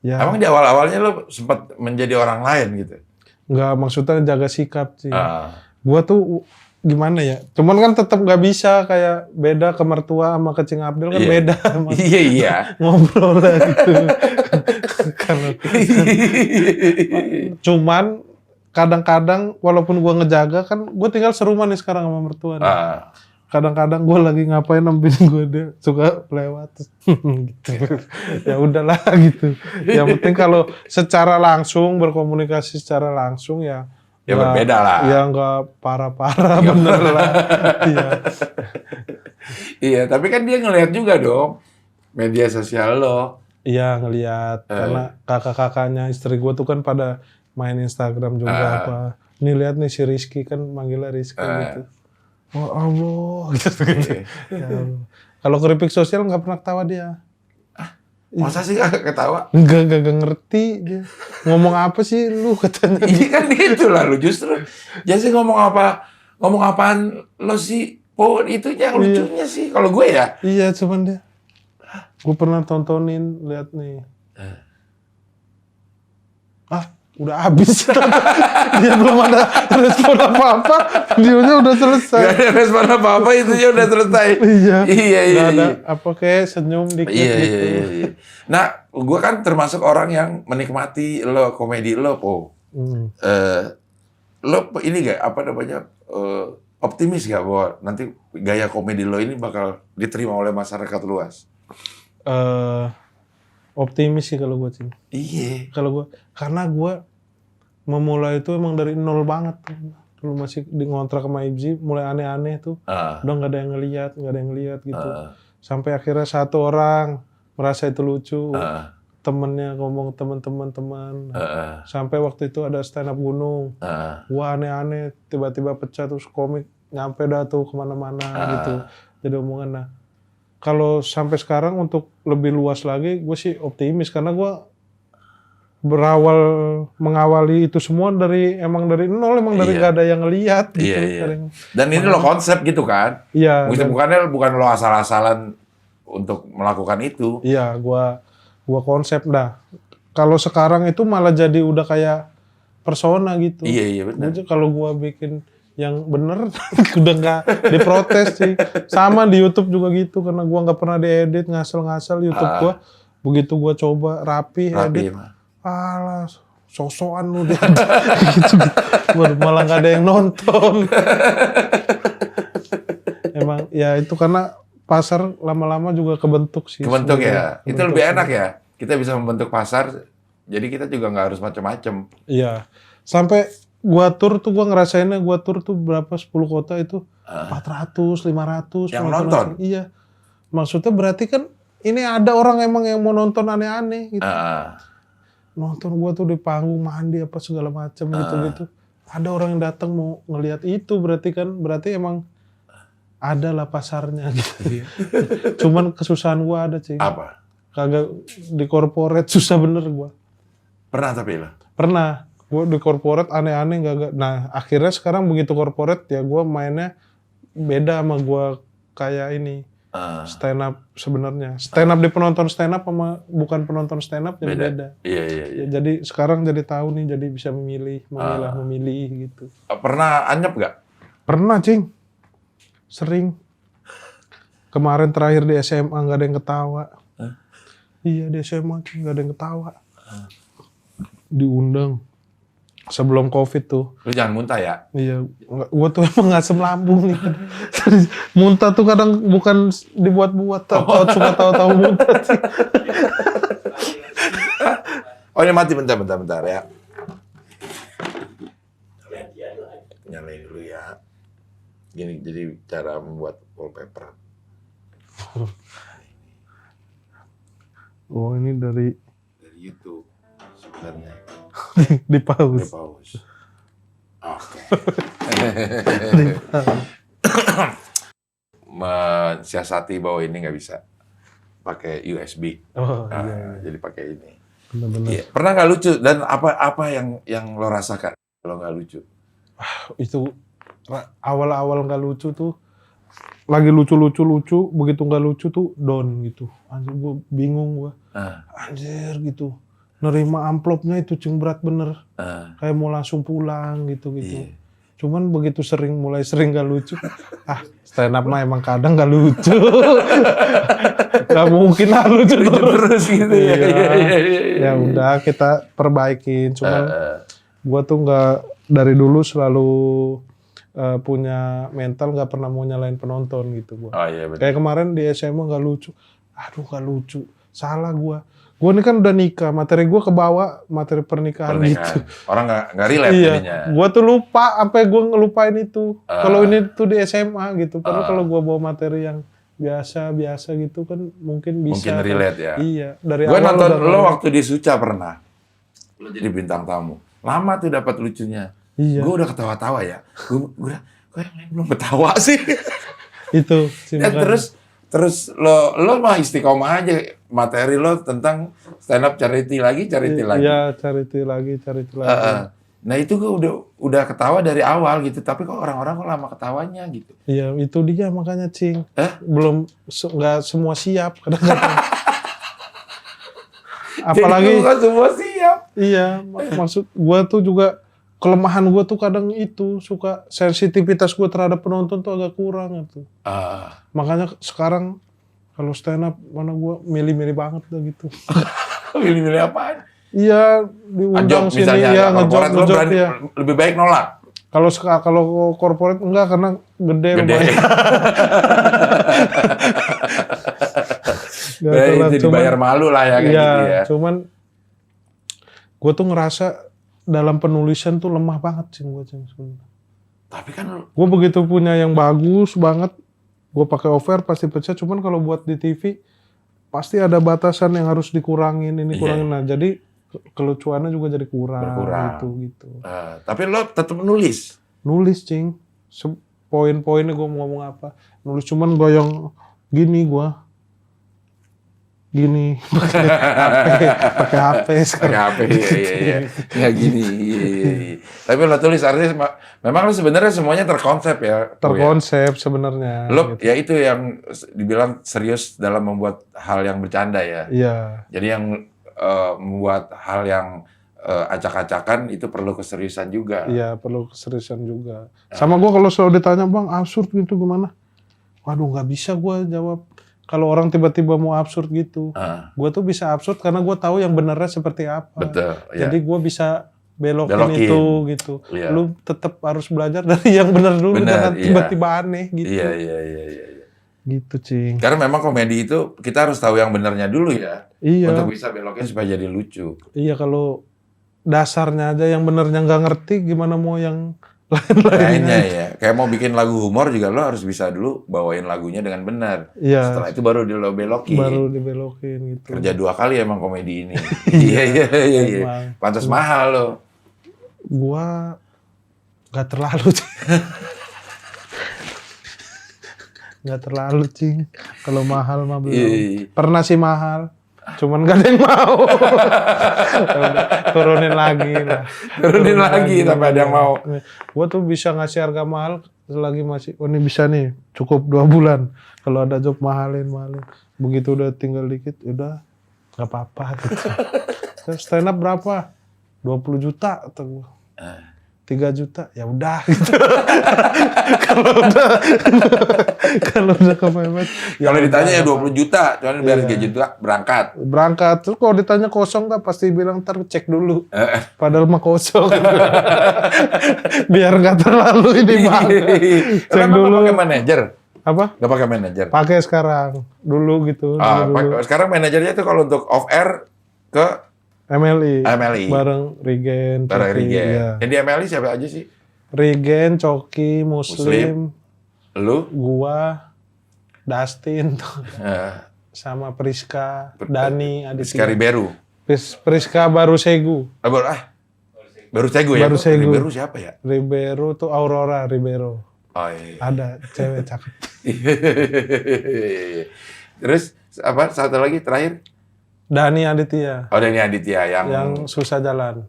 Ya. Emang di awal-awalnya lo sempat menjadi orang lain gitu? Nggak, maksudnya jaga sikap sih. Gue tuh gimana ya? Cuman kan tetap nggak bisa kayak beda ke mertua sama ke Cing Abdel kan beda. Iya. Ngobrol lah gitu. Cuman kadang-kadang walaupun gue ngejaga kan, gue tinggal serumah nih sekarang sama mertua. Kadang-kadang gue lagi ngapain nampilin gue, dia suka lewat gitu. Ya udahlah gitu. Yang penting kalau secara langsung berkomunikasi secara langsung ya berbeda lah. Ya nggak parah-parah bener lah. Iya. Iya, tapi kan dia ngelihat juga dong media sosial lo. Iya ngelihat karena kakak-kakaknya istri gue tuh kan pada main Instagram juga apa. Nih lihat nih si Rizky kan manggilnya Rizky gitu. Oh Allah gitu. Ya Allah. Kalau keripik sosial nggak pernah ketawa dia. Masa sih gak ketawa? Enggak ngerti dia. Ngomong apa sih lu katanya. Iya kan gitu lah lu justru. Jadi ngomong apaan lo sih? Itu yang lucunya sih. Kalau gue ya. Iya cuman dia. Gue pernah tontonin, lihat nih. Udah habis. Dia belum ada respon apa-apa. Videonya udah selesai. Gak ada respon apa-apa, itunya udah selesai. Iya. Iya. Ada apa kayak senyum dikit gitu. Iya. Nah, gue kan termasuk orang yang menikmati lo, komedi lo, Po. Lo ini gak, apa namanya, optimis gak bahwa nanti gaya komedi lo ini bakal diterima oleh masyarakat luas? Optimis sih kalau gue sih. Iya. Karena gue memulai itu emang dari nol banget. Dulu masih di ngontrak sama Ibzi, mulai aneh-aneh tuh. Udah nggak ada yang ngeliat gitu. Sampai akhirnya satu orang merasa itu lucu. Temennya ngomong teman. Sampai waktu itu ada stand up gunung. Wah aneh-aneh, tiba-tiba pecah terus komik nyampe dah tuh kemana-mana gitu. Jadi omongan. Nah, kalau sampai sekarang untuk lebih luas lagi, gue sih optimis karena gue mengawali itu semua dari nol, dari nggak ada yang ngeliat gitu. Iya. Dan ini lo konsep gitu kan? Iya. Bukan lo asal-asalan untuk melakukan itu. Iya, gue konsep dah. Kalau sekarang itu malah jadi udah kayak persona gitu. Iya benar. Kalau gue bikin yang bener udah nggak diprotes sih. Sama di YouTube juga gitu karena gua nggak pernah diedit, ngasal YouTube gua. Begitu gua coba rapi edit, alah sosokan lu deh. gitu. Malah nggak ada yang nonton. Emang ya itu karena pasar lama-lama juga kebentuk sih. Kebentuk ya. Itu lebih enak ya. Kita bisa membentuk pasar. Jadi kita juga nggak harus macam-macam. Iya. Sampai gua tur tuh, gua ngerasainnya gua tur tuh berapa 10 kota itu 400, 500 yang nonton. Iya. Maksudnya berarti kan ini ada orang emang yang mau nonton aneh-aneh gitu. Nonton gua tuh di panggung mandi apa segala macam gitu-gitu. Ada orang yang datang mau ngelihat itu berarti emang ada lah pasarnya gitu. Cuman kesusahan gua ada, Cing. Apa? Kagak di corporate susah bener gua. Pernah tapi lah. Pernah. Gue di corporate aneh-aneh gak. Nah akhirnya sekarang begitu corporate ya gue mainnya beda sama gue kayak ini stand up sebenarnya. Stand up di penonton stand up sama bukan penonton stand up jadi beda. Iya. Jadi sekarang jadi tahu nih, jadi bisa memilih gitu. Pernah anyep gak? Pernah, Cing. Sering. Kemarin terakhir di SMA nggak ada yang ketawa. Iya di SMA nggak ada yang ketawa. Diundang. Sebelum COVID tuh. Lu jangan muntah ya? Iya, gua tuh emang ngasem lambung nih. Muntah tuh kadang bukan dibuat-buat, suka tahu-tahu muntah sih. Oh ini mati, bentar ya. Nyalain dulu ya. Gini, jadi cara membuat wallpaper. Oh ini dari YouTube sebenarnya. di pause. Oke. mensiasati bahwa ini nggak bisa pakai USB. Oh Ah, iya, jadi pakai ini. benar-benar. Iya. Pernah nggak lucu dan apa yang lo rasakan kalau nggak lucu? Itu awal-awal nggak lucu tuh, lagi lucu, begitu nggak lucu tuh down gitu. Anjir gue bingung gue. Anjir gitu. Nerima amplopnya itu cing berat bener. Kayak mau langsung pulang gitu. Iya. Cuman begitu mulai sering nggak lucu. Stand up mah emang kadang nggak lucu. Gak mungkin lah lucu terus gitu ya. Ya udah kita perbaikin. Cuman gue tuh nggak dari dulu selalu punya mental nggak pernah mau nyalain penonton gitu gue. Oh iya betul. Kayak kemarin di SMA nggak lucu. Aduh nggak lucu. Salah gue. Gue ini kan udah nikah. Materi gue kebawa materi pernikahan gitu. Orang nggak relate jadinya. Iya. Gue tuh lupa sampai gue ngelupain itu. Kalau ini tuh di SMA gitu. Padahal kalau gue bawa materi yang biasa gitu kan mungkin bisa. Mungkin relate ya. Iya. Dari Gue awal nonton udah lo waktu di Suca pernah. Lo jadi bintang tamu. Lama tuh dapat lucunya. Iya. Gue udah ketawa-tawa ya. Gue udah, kok yang lain belum ketawa sih? Itu. Ya, terus lo mah istiqomah aja. Materi lo tentang stand up charity lagi. Iya, charity lagi. Nah itu gue udah ketawa dari awal gitu. Tapi kok orang-orang kok lama ketawanya gitu. Iya, itu dia makanya Cing. Belum nggak semua siap kadang-kadang. Apalagi jadi bukan semua siap. iya, maksud gue tuh juga kelemahan gue tuh kadang itu suka sensitivitas gue terhadap penonton tuh agak kurang gitu. Makanya sekarang kalau stand up mana gue milih-milih banget lah gitu. Milih-milih apaan? Iya diundang sini ya ngejok ya. Lebih baik nolak. Kalau korporat enggak karena gede. Itu dibayar malu lah ya kayak gitu ya. Cuman gue tuh ngerasa dalam penulisan tuh lemah banget sih gue sebenarnya. Tapi kan gue begitu punya yang bagus banget, gue pakai over pasti pecah. Cuman kalau buat di TV pasti ada batasan yang harus dikurangin, kurangin. Nah jadi kelucuannya juga jadi kurang. Gitu. Tapi lo tetap nulis? Nulis Cing. Poin-poinnya gue mau ngomong apa. Nulis cuman gue yang gini pakai HP sekarang. Pakai HP, iya. Ya gini. Iya. Tapi lo tulis artinya memang lo sebenarnya semuanya terkonsep ya. Terkonsep sebenarnya. Lo gitu. ya itu yang dibilang serius dalam membuat hal yang bercanda ya. Iya. Jadi yang membuat hal yang acak-acakan itu perlu keseriusan juga. Iya, perlu keseriusan juga. Sama gue kalau selalu ditanya, Bang, absurd gitu gimana? Waduh, nggak bisa gue jawab. Kalau orang tiba-tiba mau absurd gitu, gue tuh bisa absurd karena gue tahu yang benernya seperti apa. Betul. Ya. Jadi gue bisa belokin itu gitu. Iya. Lu tetap harus belajar dari yang benar dulu, jangan tiba-tiba aneh gitu. Iya. Gitu, Cing. Karena memang komedi itu kita harus tahu yang benernya dulu ya. Iya. Untuk bisa belokin supaya jadi lucu. Iya, kalau dasarnya aja yang benernya nggak ngerti, gimana mau yang lainnya ya. Kayak mau bikin lagu humor juga lo harus bisa dulu bawain lagunya dengan benar. Iya. Setelah itu baru lo belokin. Baru dibelokin gitu. Kerja 2 kali emang komedi ini. Iya. Pantas mahal lo. Gua nggak terlalu. Nggak terlalu Cing. Kalau mahal mah belum. Pernah sih mahal. Cuman gak ada yang mau. Turunin lagi lah. Turunin lagi sampai ada yang mau. Gue tuh bisa ngasih harga mahal selagi masih, oh ini bisa nih, cukup 2 bulan. Kalau ada job mahalin. Begitu udah tinggal dikit, udah gak apa-apa gitu. Stand up berapa? 20 juta atau gue. 3 juta, ya udah gitu. Kalau udah kepepet. Kalau ditanya ya 20 juta, cuman biar 3 juta berangkat. Terus kalau ditanya kosong kan pasti bilang ntar cek dulu. Padahal mah kosong. Biar nggak terlalu ini bang. Cek dulu. Pakai manajer? Apa? Nggak pakai manajer? Pakai sekarang. Dulu gitu. Sekarang manajernya itu kalau untuk off air ke MLI. Bareng Regen. Ya. Yang di MLI siapa aja sih? Regen, Coki, Muslim. Lu? Gua, Dustin tuh. Sama Priska, Dani, Priska Riberu. Priska Baru Segu. Baru Segu ya? Baru Segu. Riberu siapa ya? Riberu tuh Aurora Riberu. Oh iya. Ada cewek cakep. Terus apa? Satu lagi terakhir? Dani Aditya Oh, Denny Aditya yang susah jalan.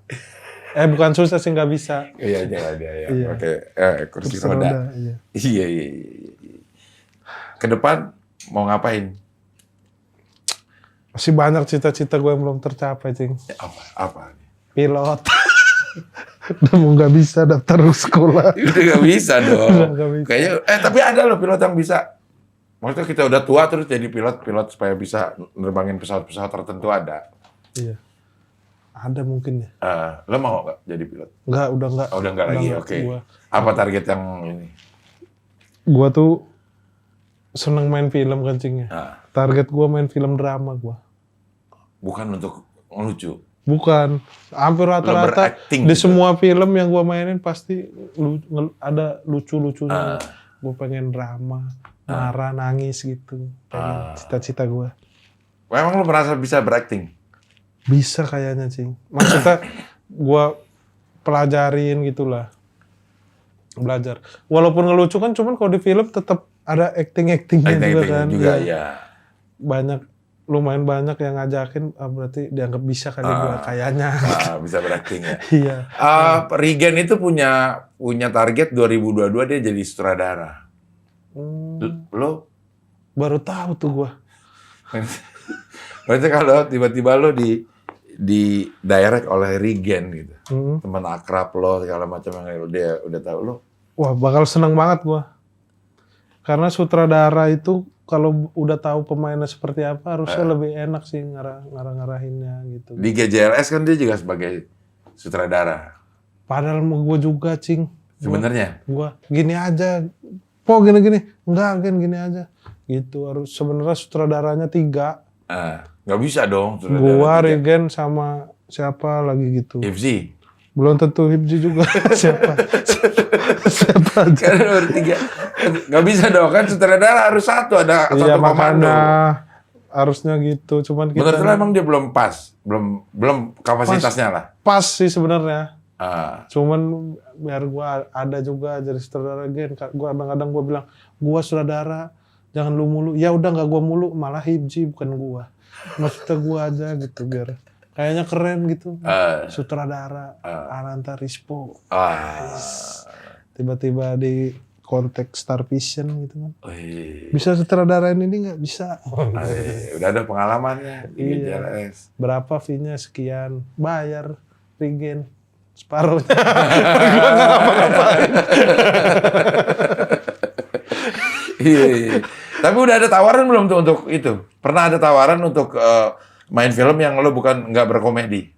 Bukan susah sih, nggak bisa. Iya jalan dia ya. Iya. Oke, kursi roda. Iya. Iya. Ke depan mau ngapain? Masih banyak cita-cita gue yang belum tercapai, Cing. Apa? Pilot. Udah mau nggak bisa daftar sekolah. Udah nggak bisa dong. Udah nggak bisa. Kayaknya, tapi ada loh pilot yang bisa. Maksudnya kita udah tua terus jadi pilot supaya bisa nerbangin pesawat-pesawat tertentu ada. Iya. Ada mungkin ya. Lo mau nggak jadi pilot? Nggak, udah nggak. Oh, udah nggak lagi, nggak. oke. Gua- Apa target yang ini? Gua tuh seneng main film kan, Cing ya. Nah, Target gua main film drama gua. bukan untuk ngelucu. Bukan. Hampir rata-rata berakting di gitu. semua film yang gua mainin pasti ada lucu-lucunya. Gua pengen drama, marah, nangis gitu. Pengen cita-cita gua. Emang lo merasa bisa berakting? Bisa kayaknya, Cing. Maksudnya gua pelajarin gitulah. Belajar. Walaupun ngelucu kan, cuman kalau di film tetap ada acting-actingnya juga kan. juga Iya. ya. Lumayan banyak yang ngajakin, berarti dianggap bisa kali gua kayaknya. Bisa berakting ya. Iya. Regen itu punya target 2022 dia jadi sutradara. Lo Baru tahu tuh gua. berarti kalau tiba-tiba lo di direct oleh Regen gitu, teman akrab lo segala macam yang dia udah tahu lo. Wah, bakal seneng banget gua. Karena sutradara itu kalau udah tahu pemainnya seperti apa harusnya lebih enak sih ngarah-ngarahinnya gitu. Di GJLS kan dia juga sebagai sutradara. Padahal mau gue juga, Cing. Sebenarnya. Gua gini aja. Gini. Enggak, gini aja. Gitu. Harus sebenarnya sutradaranya 3. Nggak bisa dong. Gua, Regen, sama siapa lagi gitu. Hifzi. Belum tentu Hibzi juga. Siapa aja. Kan bertiga. Nggak bisa dong, kan sutradara harus satu, ada Iya, satu komando. makanya harusnya gitu. Cuman kita Menurut lo emang dia belum pas? Belum kapasitasnya lah? pas sih sebenarnya. Ah. Cuman biar gua ada juga jadi sutradara Gen. Gua kadang-kadang gua bilang, gua sutradara, jangan lu mulu. Ya udah nggak gua mulu, malah Hibzi bukan gua. Maksudnya gua aja gitu biar kayaknya keren gitu. Sutradara Ananta Rispo. Tiba-tiba di konteks Star Vision gitu kan. Bisa sutradarain ini nggak? Bisa. Udah ada pengalamannya di Iya. GJLS. Berapa fee-nya? Sekian. Bayar. Regen. Separuhnya. Gua nggak ngapa-ngapain. Iya. Tapi udah ada tawaran belum tuh untuk itu? Pernah ada tawaran untuk main film yang lo nggak berkomedi?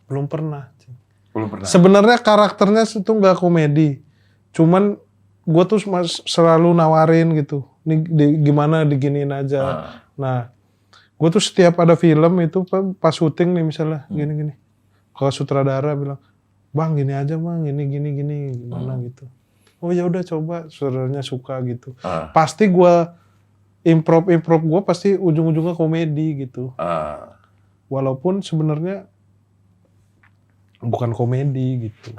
Belum pernah. Belum pernah. Sebenarnya karakternya itu nggak komedi. Cuman gue tuh selalu nawarin gitu. Nih gimana diginiin aja. Nah, gue tuh setiap ada film itu pas syuting nih misalnya gini-gini. Kalau sutradara bilang, "Bang, gini aja, Bang. Gini gimana gitu." Oh ya udah coba, sutradaranya suka gitu. Pasti gue improv gue pasti ujung-ujungnya komedi gitu. Walaupun sebenarnya bukan komedi gitu.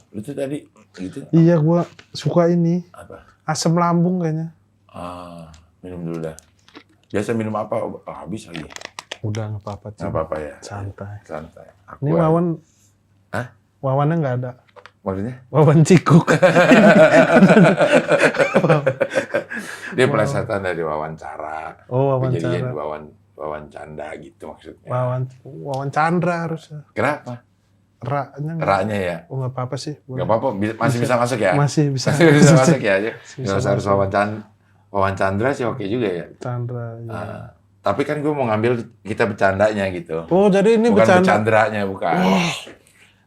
Itu tadi gitu. Iya, gue suka ini. Apa? Asam lambung kayaknya. Minum dulu dah. Biasa minum apa? Habis lagi. Udah nggak apa-apa. Nggak apa-apa ya. Santai. Aku Ini Wawan. Hah? Wawannya nggak ada. Maksudnya? Wawan Cikuk. Dia pelesetan dari wawancara. Oh, wawancara. Kejadian wawancanda gitu maksudnya. Wawan Chandra harusnya. Kenapa? Ra-nya nggak. Ra-nya ya? Oh, nggak apa-apa sih. Nggak apa-apa, masih bisa masuk ya? Masih bisa. Masih bisa masuk ya? Bisa Nggak usah harus Wawan Chandra sih oke juga ya. Chandra. Ya. Tapi kan gue mau ngambil kita bercandanya gitu. Oh, jadi ini Bukan bercanda. bercandranya, bukan.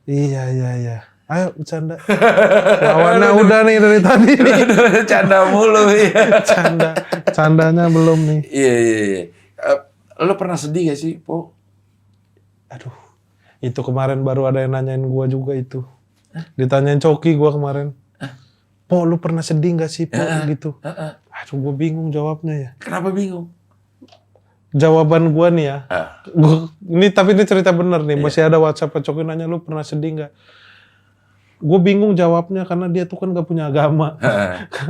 Iya. Ayo bercanda. Wawannya udah nih dari tadi nih. Canda mulu ya. Candanya belum nih. Iya. Lo pernah sedih gak sih, Po? Aduh, itu kemarin baru ada yang nanyain gua juga itu. Ditanyain Coki gua kemarin. Po, lu pernah sedih gak sih, Po? Gitu. Aduh, gua bingung jawabnya ya. Kenapa bingung? Jawaban gua nih ya. Tapi ini cerita bener nih. Masih ada WhatsApp Coki nanya, lu pernah sedih gak? gue bingung jawabnya karena dia tuh kan gak punya agama,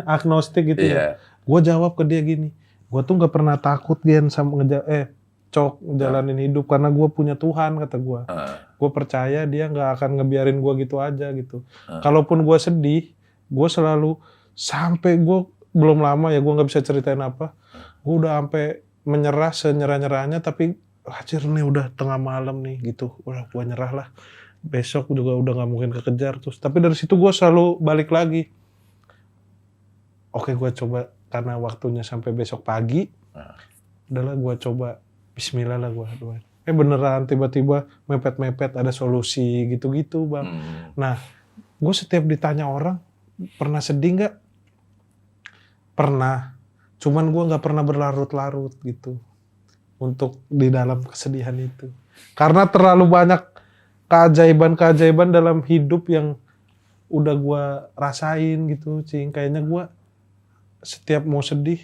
agnostik gitu ya. Iya. Gue jawab ke dia gini, gue tuh gak pernah takut Gen sama ngejalanin hidup karena gue punya Tuhan, kata gue. Gue percaya dia gak akan ngebiarin gue gitu aja gitu. Kalaupun gue sedih, gue selalu sampai gue belum lama ya, gue gak bisa ceritain apa. Gue udah sampai menyerah senyerah-nyerahnya, tapi anjir nih udah tengah malam nih gitu. Udah gue nyerah lah. Besok juga udah gak mungkin kekejar terus. Tapi dari situ gue selalu balik lagi. Oke, gue coba karena waktunya sampai besok pagi. Udahlah gue coba bismillah lah gue doain. Beneran tiba-tiba mepet-mepet ada solusi gitu-gitu bang. Nah, gue setiap ditanya orang, pernah sedih nggak? Pernah. Cuman gue nggak pernah berlarut-larut gitu untuk di dalam kesedihan itu. Karena terlalu banyak keajaiban-keajaiban dalam hidup yang udah gue rasain gitu, Cing. Kayaknya gue setiap mau sedih,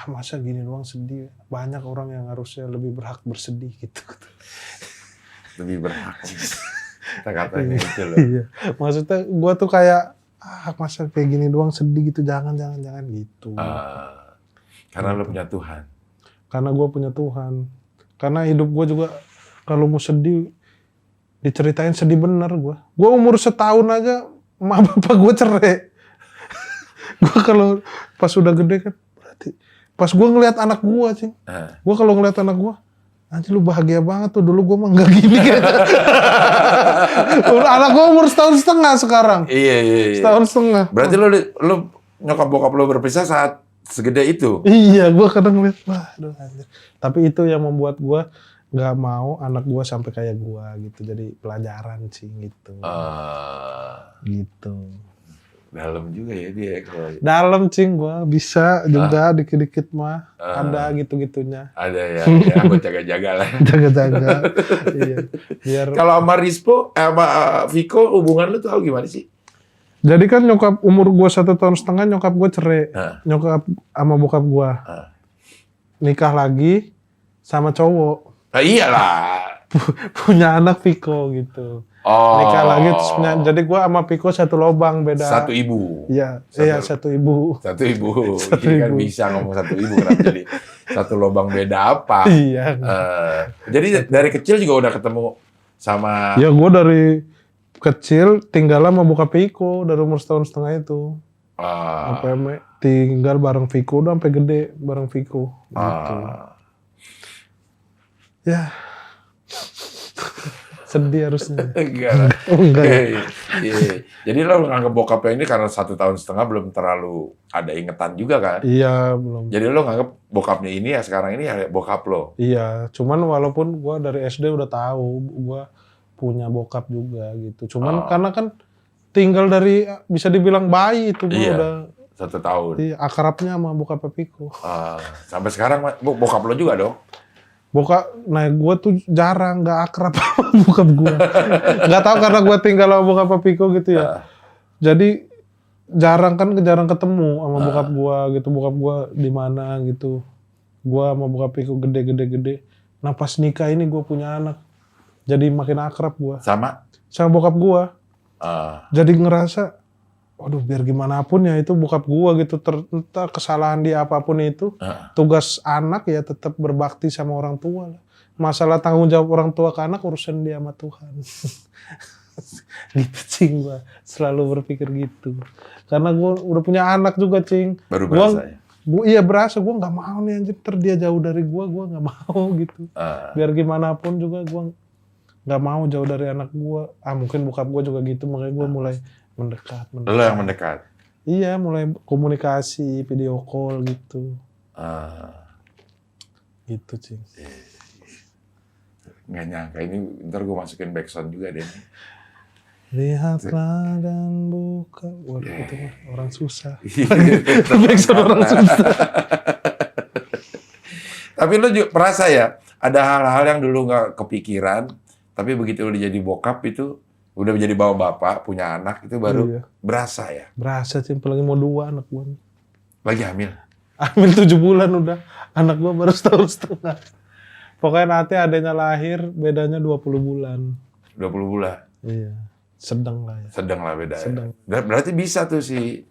masa gini doang sedih. Banyak orang yang harusnya lebih berhak bersedih gitu. Lebih berhak. Kata-katanya itu loh. Iya. Maksudnya gue tuh kayak, masa kayak gini doang sedih gitu, jangan gitu. Karena lo punya Tuhan. Karena gue punya Tuhan. Karena hidup gue juga kalau mau sedih, diceritain sedih bener gue. Gue umur setahun aja, emak bapak gue cerai. Gue kalau pas udah gede kan, berarti pas gue ngeliat anak gue sih, gue kalau ngeliat anak gue, anjir lu bahagia banget tuh, dulu gue mah nggak gini kayaknya. Anak gue umur setahun setengah sekarang. Iya. Setahun setengah. Berarti lo nyokap bokap lo berpisah saat segede itu? Iya, gue kadang ngeliat, aduh anjir. Tapi itu yang membuat gue nggak mau anak gue sampai kayak gue gitu. Jadi pelajaran sih gitu. Gitu. Dalam juga ya dia kalau. Dalam Cing, gue bisa juga dikit-dikit mah ada gitu-gitunya. Ada ya, aku jaga-jaga lah. Jaga-jaga. Iya. Biar. Kalau sama Rispo, sama Viko hubungan lu tuh gimana sih? Jadi kan nyokap umur gue 1 tahun setengah nyokap gue cerai. Nyokap sama bokap gue. Nikah lagi sama cowok. Iyalah. Punya anak Viko gitu. Nikah lagi terus punya, jadi gue sama Viko satu lobang beda. Satu ibu. Iya, satu ibu. Satu ibu. Ini kan bisa ngomong satu ibu, kenapa jadi satu lobang beda apa? Iya. Jadi dari kecil juga udah ketemu sama. Ya gue dari kecil tinggal sama bokap Viko dari umur 1 tahun setengah itu. Sampai tinggal bareng Viko udah sampai gede bareng Viko. Gitu. Ya. Sedih harusnya. Enggak. Enggak. Iya. Jadi lo nganggep bokapnya ini karena 1 tahun setengah belum terlalu ada ingetan juga kan? Iya, belum. Jadi lo nganggep bokapnya ini ya sekarang ini ya bokap lo? Iya, cuman walaupun gue dari SD udah tahu gue punya bokap juga gitu. Cuman karena kan tinggal dari bisa dibilang bayi itu gue udah 1 tahun. Iya, akrabnya sama bokap Viko. Sampai sekarang bokap lo juga dong? Nah gue tuh jarang nggak akrab sama bokap gue. Nggak tahu karena gue tinggal sama bokap Viko gitu ya. Jadi jarang ketemu sama bokap gue gitu. Bokap gue di mana gitu. Gue sama bokap Viko gede. Nah pas nikah ini gue punya anak. Jadi makin akrab gue. Sama bokap gue. Jadi ngerasa, waduh biar gimana pun ya itu bokap gue gitu. Entah kesalahan dia apapun itu. Tugas anak ya tetap berbakti sama orang tua lah. Masalah tanggung jawab orang tua ke anak urusan dia sama Tuhan. Gitu Cing, gue selalu berpikir gitu. Karena gue udah punya anak juga Cing. Baru berasa ya? Iya berasa, gue gak mau nih anjir dia jauh dari gue gak mau gitu. Biar gimana pun juga gue gak mau jauh dari anak gue. Mungkin bokap gue juga gitu, makanya gue mulai mendekat. Lo yang mendekat? Iya, mulai komunikasi, video call gitu. Gitu Cing. Nggak nyangka, ini ntar gue masukin backsound juga deh. Lihatlah dan buka. Waduh, itu mah orang susah. Backsound orang susah. Tapi lo juga merasa ya, ada hal-hal yang dulu nggak kepikiran, tapi begitu lo jadi bokap itu, udah menjadi bawa bapak, punya anak, itu baru berasa ya? Berasa Cing, apalagi mau 2 anak gue. Lagi hamil? Hamil 7 bulan udah. Anak gue baru 1 tahun setengah. Pokoknya nanti adanya lahir, bedanya 20 bulan. 20 bulan? Iya. sedang lah ya. Sedang lah beda. Sedang. Ya. Berarti bisa tuh si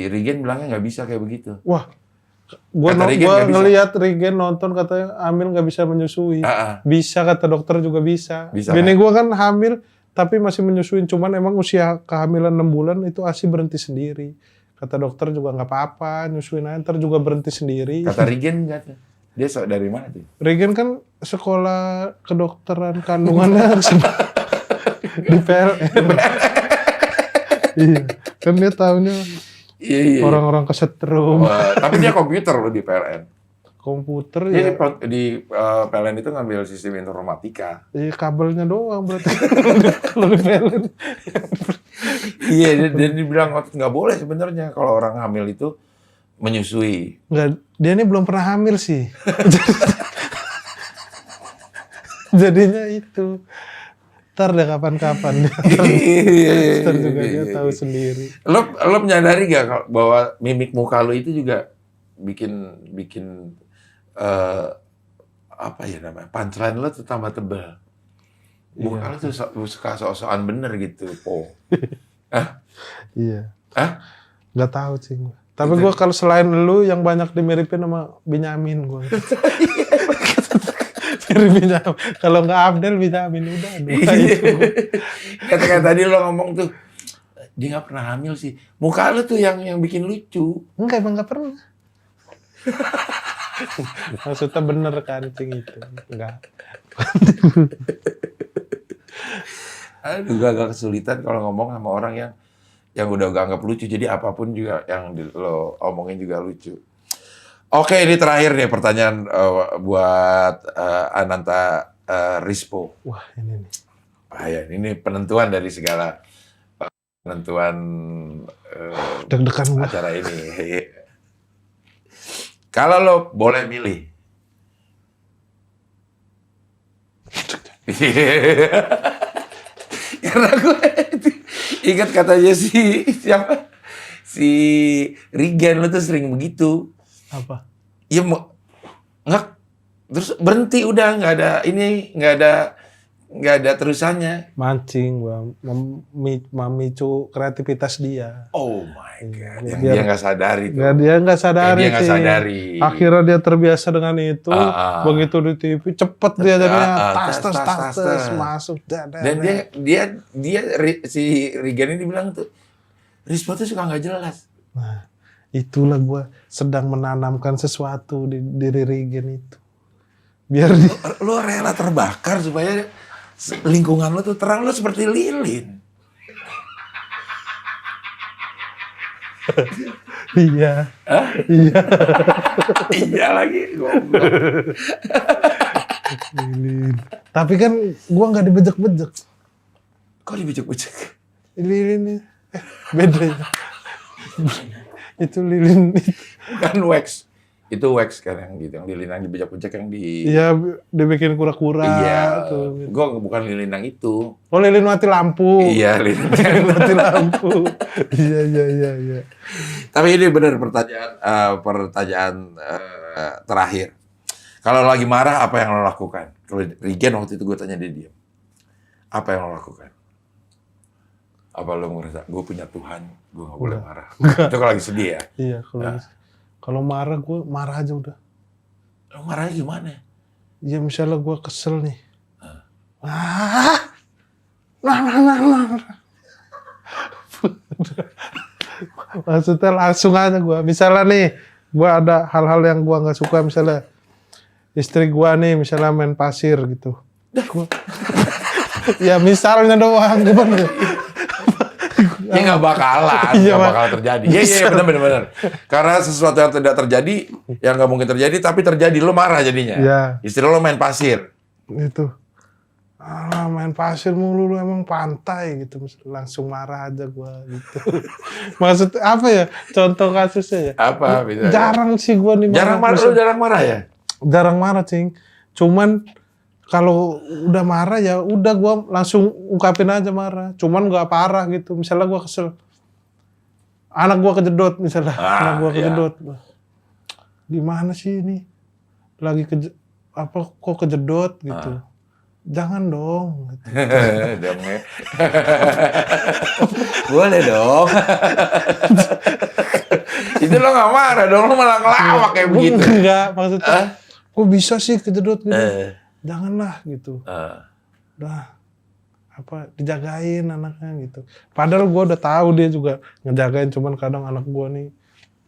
Regen bilangnya nggak bisa kayak begitu. Wah, gua Kata Regen nggak bisa. ngelihat Regen nonton katanya hamil nggak bisa menyusui. Bisa kata dokter juga bisa. Bini gua kan hamil tapi masih menyusuin, cuman emang usia kehamilan 6 bulan itu ASI berhenti sendiri. Kata dokter juga nggak apa-apa, nyusuin aja ntar juga berhenti sendiri. Kata Regen nggak tuh? Dia dari mana tuh? Regen kan sekolah kedokteran kandungannya di PLN. Iya, kan dia tahunya Iya. orang-orang kesetrum. Tapi dia komputer loh di PLN. Komputer Dia ya. di PLN itu ngambil sistem informatika. Iya, kabelnya doang berarti. Kalau di PLN. Iya, dia dibilang nggak boleh sebenarnya kalau orang hamil itu menyusui. Nggak, dia ini belum pernah hamil sih. Jadinya itu. Ntar deh kapan-kapan. Ntar juga dia tahu sendiri. Lo menyadari gak bahwa mimik muka lo itu juga bikin apa ya namanya, punchline lo tuh tambah tebal. Muka lo tuh suka sok-sokan bener gitu, Po. Iya. Hah? Nggak tahu sih gue. Tapi gue kalau selain lu yang banyak dimiripin sama Benyamin gue. Mirip Benyamin. Kalau nggak Abdel, Benyamin udah. Dua itu. Kata tadi lo ngomong tuh, dia nggak pernah hamil sih. Muka lo tuh yang bikin lucu. Enggak, emang nggak pernah. Maksudnya bener kan, cing itu. Enggak. Aduh, agak kesulitan kalau ngomong sama orang yang udah gak anggap lucu. Jadi apapun juga yang lo omongin juga lucu. Oke, ini terakhir nih pertanyaan buat Ananta Rispo. Wah, ini nih. Ya, ini penentuan dari segala penentuan Deg-degan gua. acara ini. Kalau lo boleh milih. Karena gue ingat katanya siapa? Si Regen lo tuh sering begitu. Apa? Ya mau nggak terus berhenti udah nggak ada terusannya. Mancing gua, memicu kreativitas dia. Oh my god, yang Biar- dia nggak sadari tuh. Dia nggak sadari Dia nggak sih. sadari. Akhirnya dia terbiasa dengan itu. Begitu di TV cepet dia jadinya tas masuk. Dan si Regen ini bilang tuh, Rispo tuh suka nggak jelas. Nah, itulah gua sedang menanamkan sesuatu di diri Regen itu. Biar dia Lo rela terbakar supaya lingkungan lo tuh terang, lo seperti lilin. iya. Hah? Iya. Iya lagi. Goblok. Lilin. Tapi kan gua nggak dibejek-bejek. Kok dibejek-bejek? Lilin beda ya. Itu lilin itu. Bukan wax. Itu wax kan yang gitu, yang lilin yang dibejek-bejek yang di... Iya, dibikin kura-kura. Iya, Tuh. gue bukan lilin yang itu. Oh, lilin mati lampu. Iya, lilin. Lilin mati lampu. Iya. Tapi ini benar pertanyaan terakhir. Kalau lagi marah, apa yang lo lakukan? Kalau Regen waktu itu gue tanya dia diam. Apa yang lo lakukan? Apa lo ngerasa, gue punya Tuhan, gue gak boleh marah. Itu kalau lagi sedih ya? Iya, kalau marah gue marah aja udah. Lo marahnya gimana? Ya misalnya gue kesel nih. Maksudnya langsung aja gue. Misalnya nih, gue ada hal-hal yang gue nggak suka. Misalnya istri gue nih, misalnya main pasir gitu. Ya misalnya doang, gimana? Ya nggak bakalan, Iya, nggak bakal terjadi. Iya, benar. Karena sesuatu yang tidak terjadi, yang nggak mungkin terjadi, tapi terjadi, lo marah jadinya. Iya. Istri lo main pasir. Itu. Alah, main pasir mulu lu emang pantai gitu. Langsung marah aja gua gitu. Maksud apa ya? Contoh kasusnya ya? Apa? Bisa, Jarang sih gua nih jarang marah, lo jarang marah ya? Jarang marah, Cing. Cuman kalau udah marah ya udah gua langsung ungkapin aja marah. Cuman nggak parah gitu. Misalnya gua kesel. Anak gua kejedot misalnya. Anak gua kejedot. Gimana sih ini? Lagi kok kejedot gitu. jangan dong. Gitu. Dong ya. Boleh dong. Itu lo nggak marah dong, lo malah ngelawak kayak begitu. Enggak, maksudnya, kok bisa sih kejedot gitu? Janganlah gitu. Udah, dijagain anaknya gitu. Padahal gue udah tahu dia juga ngejagain, cuman kadang anak gue nih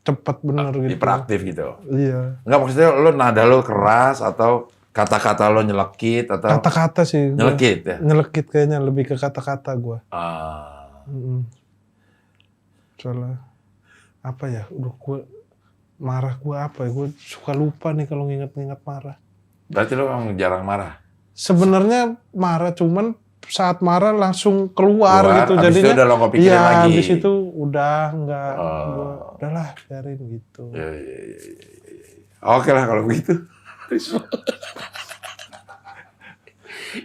cepet bener gitu. Hiperaktif gitu. Iya. Enggak, maksudnya lo nada lo keras atau kata-kata lo nyelekit atau Kata-kata sih. nyelekit ya? Nyelekit kayaknya, lebih ke kata-kata gue. Soalnya apa ya? Udah gue marah gue apa ya? Gue suka lupa nih kalau nginget-nginget marah. Berarti lo emang jarang marah? Sebenarnya marah, cuman saat marah langsung keluar gitu. Abis Jadinya itu udah lo nggak pikirin lagi? Iya, abis itu udah enggak. Udahlah, biarin gitu. Ya. Oke lah kalau begitu.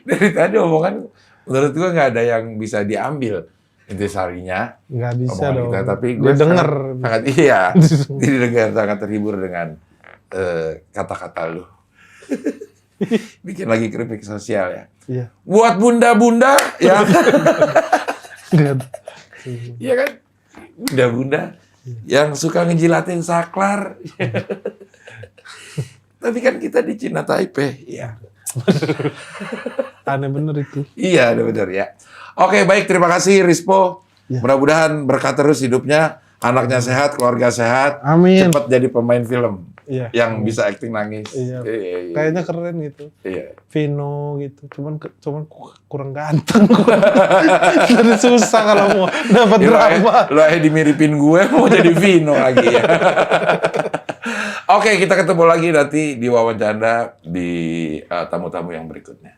Dari tadi omongan, menurut gua nggak ada yang bisa diambil intisarinya. Nggak bisa Omongan dong. kita, tapi gue denger. sangat iya. Didengar, sangat terhibur dengan kata-kata lu. Bikin lagi keripik sosial ya. Iya. Buat bunda-bunda ya. Nggak. Iya kan? Bunda-bunda yang suka ngejilatin saklar. Tapi kan kita di Cina Taipei. Iya. Aneh bener itu. Iya, benar ya. Oke, baik. Terima kasih Rispo. Ya. Mudah-mudahan berkah terus hidupnya. Anaknya sehat, keluarga sehat. Amin. Cepat jadi pemain film. Iya. Yang bisa acting nangis. Iya. Iya. Kayaknya keren gitu. Iya. Vino gitu. Cuman kurang ganteng. Jadi susah kalau mau dapat drama. Lo dimiripin gue mau jadi Vino lagi ya. Oke, kita ketemu lagi nanti di wawancara di tamu-tamu yang berikutnya.